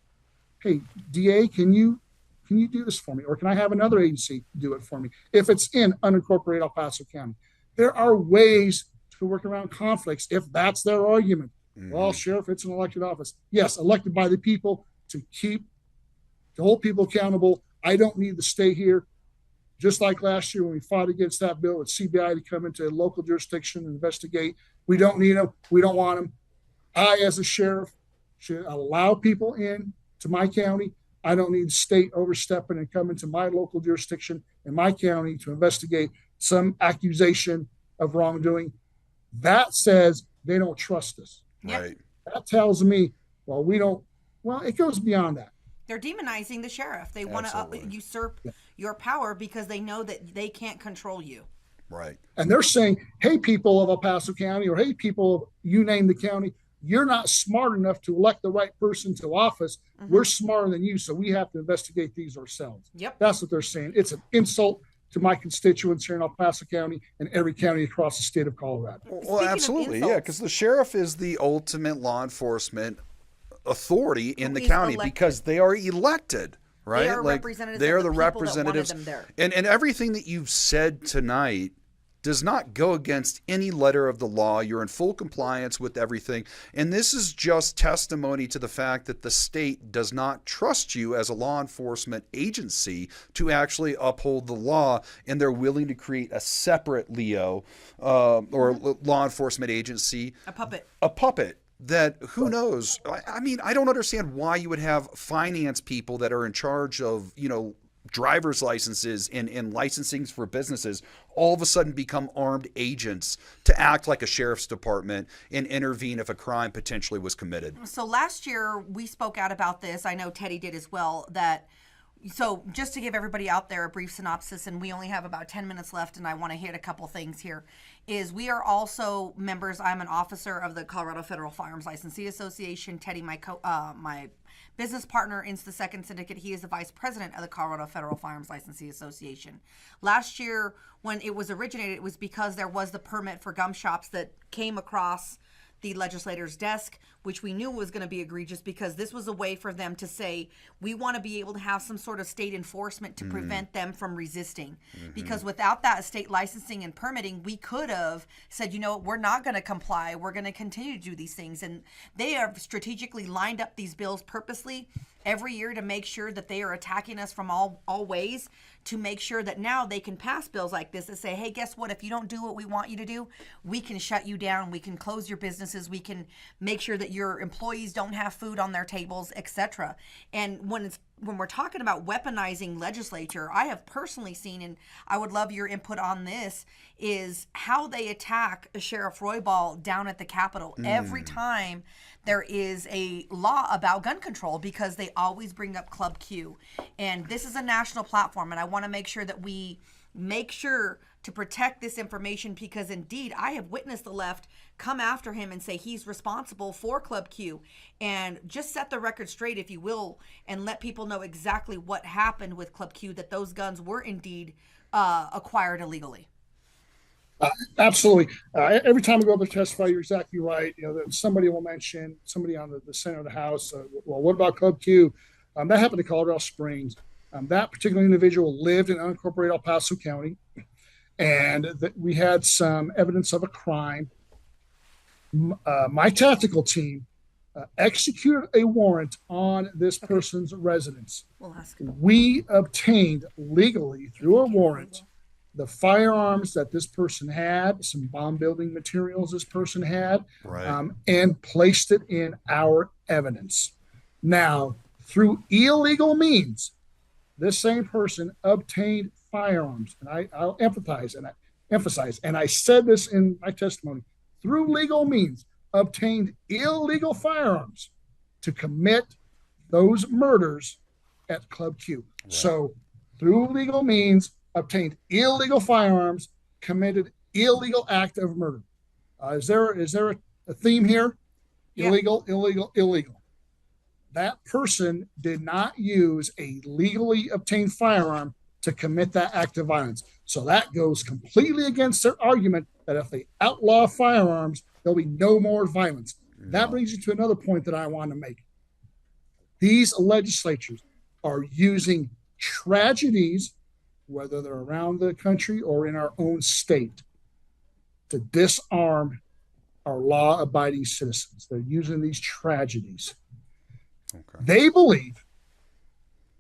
hey, DA, can you do this for me? Or can I have another agency do it for me? If it's in unincorporated El Paso County. There are ways to work around conflicts if that's their argument. Well, sheriff, it's an elected office. Yes, elected by the people to hold people accountable. I don't need to stay here. Just like last year when we fought against that bill with CBI to come into a local jurisdiction and investigate. We don't need them. We don't want them. I, as a sheriff, should allow people in to my county. I don't need the state overstepping and coming to my local jurisdiction in my county to investigate some accusation of wrongdoing. That says they don't trust us. Right. That tells me, it goes beyond that. They're demonizing the sheriff. They want to usurp your power because they know that they can't control you. Right. And they're saying, hey, people of El Paso County, or hey, people, you name the county, you're not smart enough to elect the right person to office. We're smarter than you, so we have to investigate these ourselves. Yep. That's what they're saying. It's an insult to my constituents here in El Paso County and every county across the state of Colorado. Well, absolutely. Yeah, because the sheriff is the ultimate law enforcement authority in the county because they are elected, right? They are representatives. They are of the people representatives. that wanted them there. And everything that you've said tonight does not go against any letter of the law. You're in full compliance with everything. And this is just testimony to the fact that the state does not trust you as a law enforcement agency to actually uphold the law. And they're willing to create a separate LEO or law enforcement agency. A puppet. That who knows? I mean, I don't understand why you would have finance people that are in charge of, driver's licenses and licensings for businesses all of a sudden become armed agents to act like a sheriff's department and intervene if a crime potentially was committed. So last year we spoke out about this. I know Teddy did as well. So just to give everybody out there a brief synopsis, and we only have about 10 minutes left, and I want to hit a couple things here, is we are also members. I'm an officer of the Colorado Federal Firearms Licensee Association. Teddy, my business partner in the second syndicate, he is the vice president of the Colorado Federal Firearms Licensee Association. Last year, when it was originated, it was because there was the permit for gun shops that came across the legislator's desk. which we knew was going to be egregious because this was a way for them to say, we want to be able to have some sort of state enforcement to prevent them from resisting. Because without that state licensing and permitting, we could have said, you know, we're not going to comply. We're going to continue to do these things. And they have strategically lined up these bills purposely every year to make sure that they are attacking us from all ways, to make sure that now they can pass bills like this that say, hey, guess what? If you don't do what we want you to do, we can shut you down. We can close your businesses. We can make sure that your employees don't have food on their tables, etc. And when we're talking about weaponizing legislature, I have personally seen, and I would love your input on this, is how they attack Sheriff Roybal down at the Capitol every time there is a law about gun control, because they always bring up Club Q. And this is a national platform, and I want to make sure that we make sure to protect this information, because indeed I have witnessed the left come after him and say he's responsible for Club Q. And just set the record straight, if you will, and let people know exactly what happened with Club Q, that those guns were indeed acquired illegally. Absolutely. Every time we go up to testify, you're exactly right. You know, that somebody will mention, somebody on the Senate of the House, well, what about Club Q? That happened to Colorado Springs. That particular individual lived in unincorporated El Paso County, and we had some evidence of a crime. My tactical team executed a warrant on this person's residence. We'll ask him. We obtained legally through a warrant the firearms that this person had, some bomb building materials this person had, and placed it in our evidence. Now, through illegal means, this same person obtained firearms, and I'll emphasize, and I said this in my testimony, through legal means, obtained illegal firearms to commit those murders at Club Q. Right. So, through legal means, obtained illegal firearms, committed illegal act of murder. Is there a theme here? Yeah. Illegal. That person did not use a legally obtained firearm to commit that act of violence. So that goes completely against their argument that if they outlaw firearms, there'll be no more violence. No. That brings you to another point that I want to make. These legislatures are using tragedies, whether they're around the country or in our own state, to disarm our law-abiding citizens. They're using these tragedies. Okay. They believe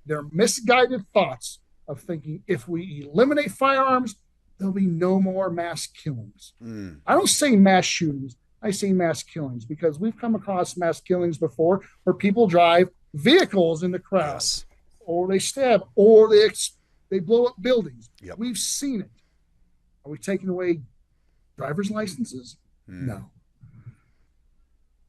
their misguided thoughts of thinking if we eliminate firearms, there'll be no more mass killings. I don't say mass shootings. I say mass killings, because we've come across mass killings before where people drive vehicles in the crowds, or they stab, or they blow up buildings. Yep. We've seen it. Are we taking away driver's licenses? No.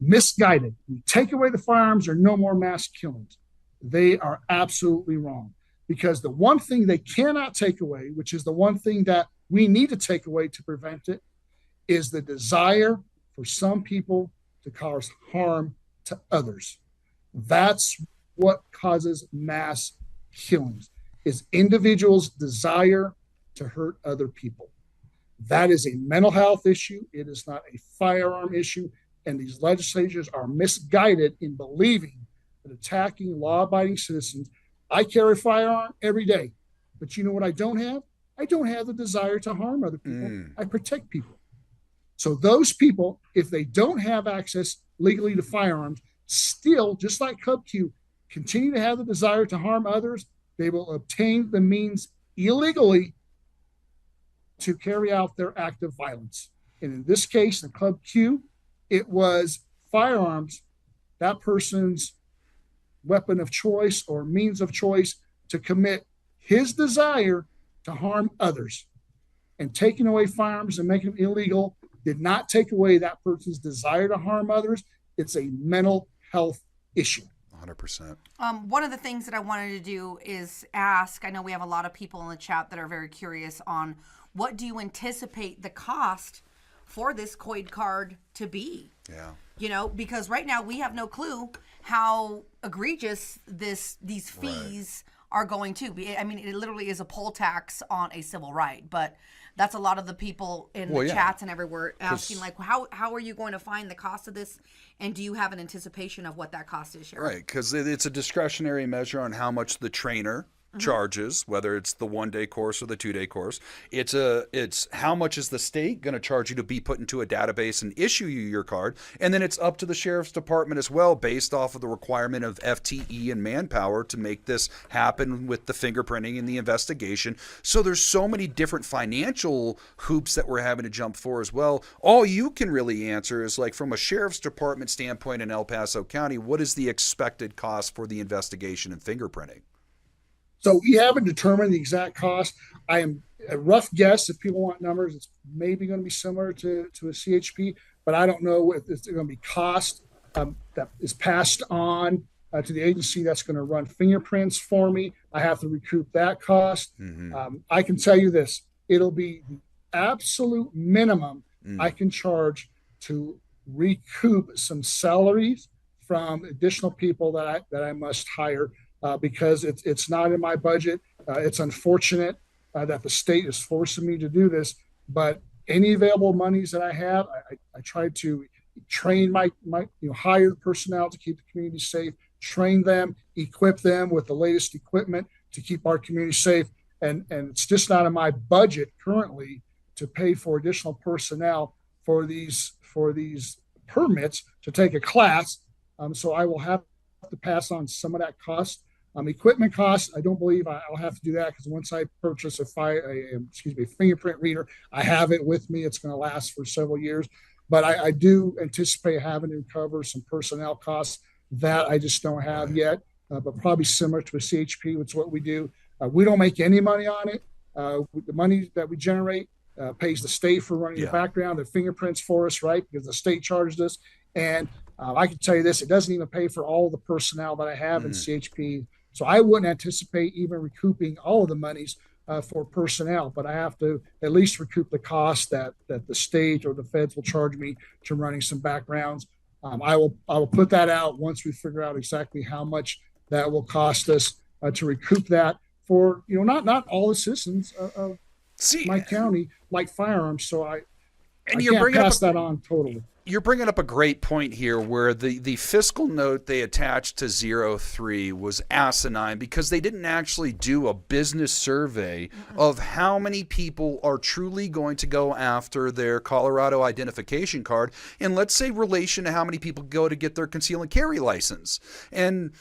Misguided. We take away the firearms, or no more mass killings. They are absolutely wrong, because the one thing they cannot take away, which is the one thing that we need to take away to prevent it, is the desire for some people to cause harm to others. That's what causes mass killings, is individuals' desire to hurt other people. That is a mental health issue. It is not a firearm issue. And these legislatures are misguided in believing that attacking law-abiding citizens. I carry a firearm every day, but you know what I don't have? I don't have the desire to harm other people. I protect people. So those people, if they don't have access legally to firearms, still, just like Club Q, continue to have the desire to harm others. They will obtain the means illegally to carry out their act of violence. And in this case, the Club Q, it was firearms, that person's weapon of choice or means of choice to commit his desire to harm others. And taking away firearms and making them illegal did not take away that person's desire to harm others. It's a mental health issue. 100%. One of the things that I wanted to do is ask, I know we have a lot of people in the chat that are very curious on, what do you anticipate the cost for this COID card to be? Yeah. You know, because right now we have no clue how egregious these fees are going to be. I mean, it literally is a poll tax on a civil right, but that's a lot of the people in the chats and everywhere asking, like, how are you going to find the cost of this? And do you have an anticipation of what that cost is, Sheriff? Right, because it's a discretionary measure on how much the trainer charges, whether it's the 1-day course or the 2-day course. It's how much is the state going to charge you to be put into a database and issue you your card, and then it's up to the sheriff's department as well, based off of the requirement of FTE and manpower to make this happen with the fingerprinting and the investigation. So there's so many different financial hoops that we're having to jump for as well. All you can really answer is, like, from a sheriff's department standpoint in El Paso County, what is the expected cost for the investigation and fingerprinting? So we haven't determined the exact cost. I am a rough guess. If people want numbers, it's maybe going to be similar to a CHP, but I don't know if it's going to be cost that is passed on to the agency that's going to run fingerprints for me. I have to recoup that cost. I can tell you this: it'll be the absolute minimum I can charge to recoup some salaries from additional people that I must hire. Because it's not in my budget. It's unfortunate that the state is forcing me to do this, but any available monies that I have, I try to train my hired personnel to keep the community safe, train them, equip them with the latest equipment to keep our community safe. And it's just not in my budget currently to pay for additional personnel for these permits to take a class. So I will have to pass on some of that cost. Equipment costs, I don't believe I'll have to do that, because once I purchase a fingerprint reader, I have it with me. It's going to last for several years. But I do anticipate having to cover some personnel costs that I just don't have yet, but probably similar to a CHP, which is what we do. We don't make any money on it. The money that we generate pays the state for running the background, the fingerprints for us, right? Because the state charged us. And I can tell you this, it doesn't even pay for all the personnel that I have in CHP. So I wouldn't anticipate even recouping all of the monies for personnel, but I have to at least recoup the cost that the state or the feds will charge me to running some backgrounds. I will put that out once we figure out exactly how much that will cost us to recoup that for, not all the citizens of my county like firearms. So I can't pass that on totally. You're bringing up a great point here, where the fiscal note they attached to 03 was asinine, because they didn't actually do a business survey of how many people are truly going to go after their Colorado identification card, and let's say relation to how many people go to get their conceal and carry license. And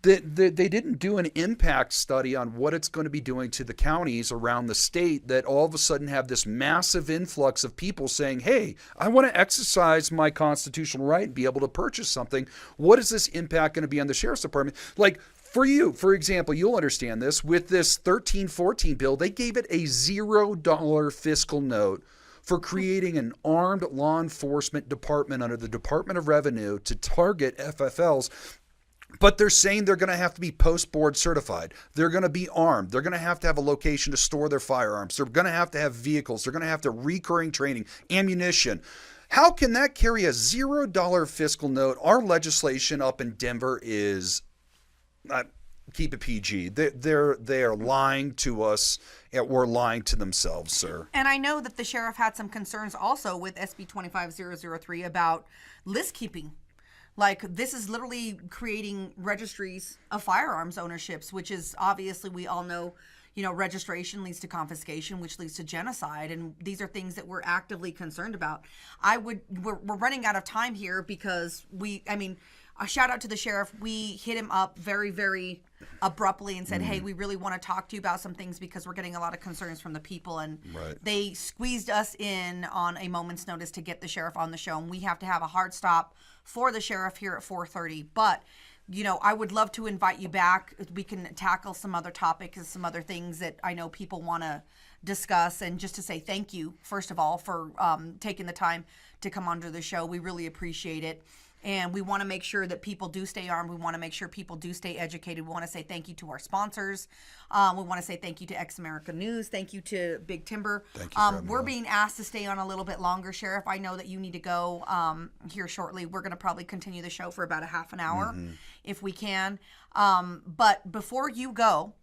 they didn't do an impact study on what it's going to be doing to the counties around the state that all of a sudden have this massive influx of people saying, hey, I want to exercise my constitutional right and be able to purchase something. What is this impact going to be on the sheriff's department? Like, for you, for example, you'll understand this. With this 1314 bill, they gave it a $0 fiscal note for creating an armed law enforcement department under the Department of Revenue to target FFLs. But they're saying they're going to have to be post-board certified. They're going to be armed. They're going to have a location to store their firearms. They're going to have vehicles. They're going to have recurring training, ammunition. How can that carry a $0 fiscal note? Our legislation up in Denver is, keep it PG. They are lying to us, or lying to themselves, sir. And I know that the sheriff had some concerns also with SB 25003 about list keeping. Like, this is literally creating registries of firearms ownerships, which is obviously, we all know, registration leads to confiscation, which leads to genocide. And these are things that we're actively concerned about. We're running out of time here because a shout out to the sheriff. We hit him up very, very abruptly and said, hey, we really want to talk to you about some things because we're getting a lot of concerns from the people. And they squeezed us in on a moment's notice to get the sheriff on the show. And we have to have a hard stop for the sheriff here at 4:30. But, I would love to invite you back. We can tackle some other topics and some other things that I know people want to discuss. And just to say thank you, first of all, for taking the time to come onto the show. We really appreciate it. And we want to make sure that people do stay armed. We want to make sure people do stay educated. We want to say thank you to our sponsors. We want to say thank you to Ex America News. Thank you to Big Timber. Thank you we're being asked to stay on a little bit longer, Sheriff. I know that you need to go here shortly. We're going to probably continue the show for about a half an hour if we can. But before you go,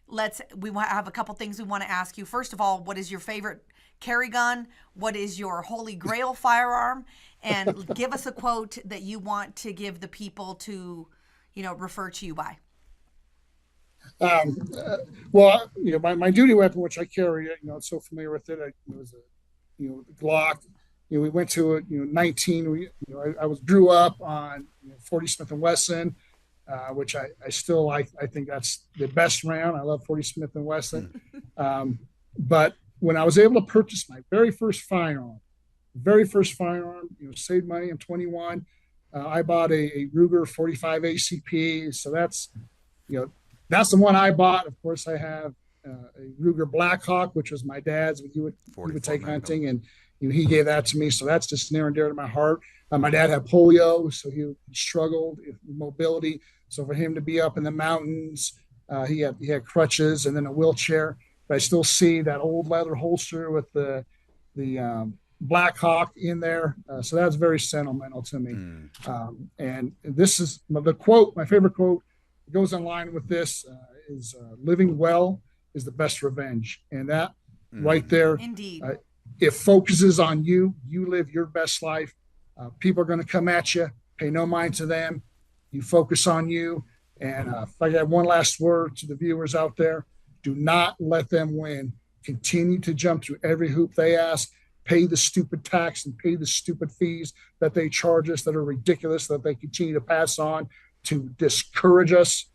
we have a couple things we want to ask you. First of all, what is your favorite carry gun? What is your holy grail firearm? And give us a quote that you want to give the people to, refer to you by. Well, my duty weapon, which I carry, I'm so familiar with it. It was a, Glock. We went to 19. I grew up on 40 Smith and Wesson, which I still like. I think that's the best round. I love 40 Smith and Wesson. But when I was able to purchase my very first firearm, saved money. I'm 21. I bought a Ruger 45 ACP. So that's the one I bought. Of course, I have a Ruger Blackhawk, which was my dad's. He would take hunting, and he gave that to me. So that's just near and dear to my heart. My dad had polio, so he struggled with mobility. So for him to be up in the mountains, he had crutches and then a wheelchair. But I still see that old leather holster with the Black Hawk in there. So that's very sentimental to me. And this is the quote, my favorite quote, goes in line with this, is living well is the best revenge. And that right there, Indeed. It focuses on you. You live your best life. People are going to come at you. Pay no mind to them. You focus on you. And if I have one last word to the viewers out there, do not let them win. Continue to jump through every hoop they ask. Pay the stupid tax and pay the stupid fees that they charge us that are ridiculous, that they continue to pass on to discourage us,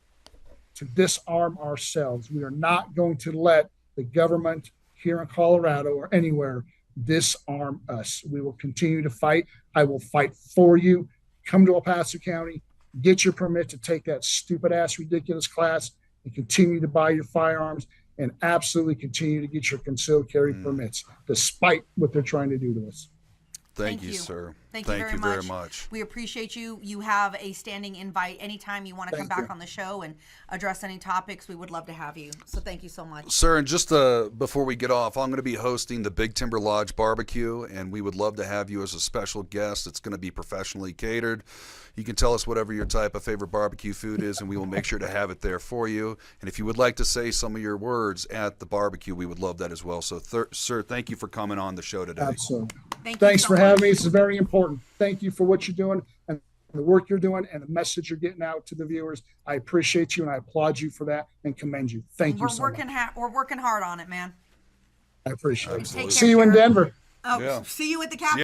to disarm ourselves. We are not going to let the government here in Colorado or anywhere disarm us. We will continue to fight. I will fight for you. Come to El Paso County, get your permit to take that stupid ass ridiculous class, and continue to buy your firearms, and absolutely continue to get your concealed carry permits, despite what they're trying to do to us. Thank you, sir. Thank you very much. We appreciate you. You have a standing invite anytime you want to come back on the show and address any topics. We would love to have you. So thank you so much. Sir, and just before we get off, I'm going to be hosting the Big Timber Lodge barbecue, and we would love to have you as a special guest. It's going to be professionally catered. You can tell us whatever your type of favorite barbecue food is, and we will make sure to have it there for you. And if you would like to say some of your words at the barbecue, we would love that as well. So, sir, thank you for coming on the show today. Absolutely. Thanks for having me. This is very important. Thank you for what you're doing and the work you're doing and the message you're getting out to the viewers. I appreciate you and I applaud you for that and commend you. Thank you so much. We're working hard on it, man. I appreciate it. Take care, See you in Sheriff. Denver. See you at the Capitol.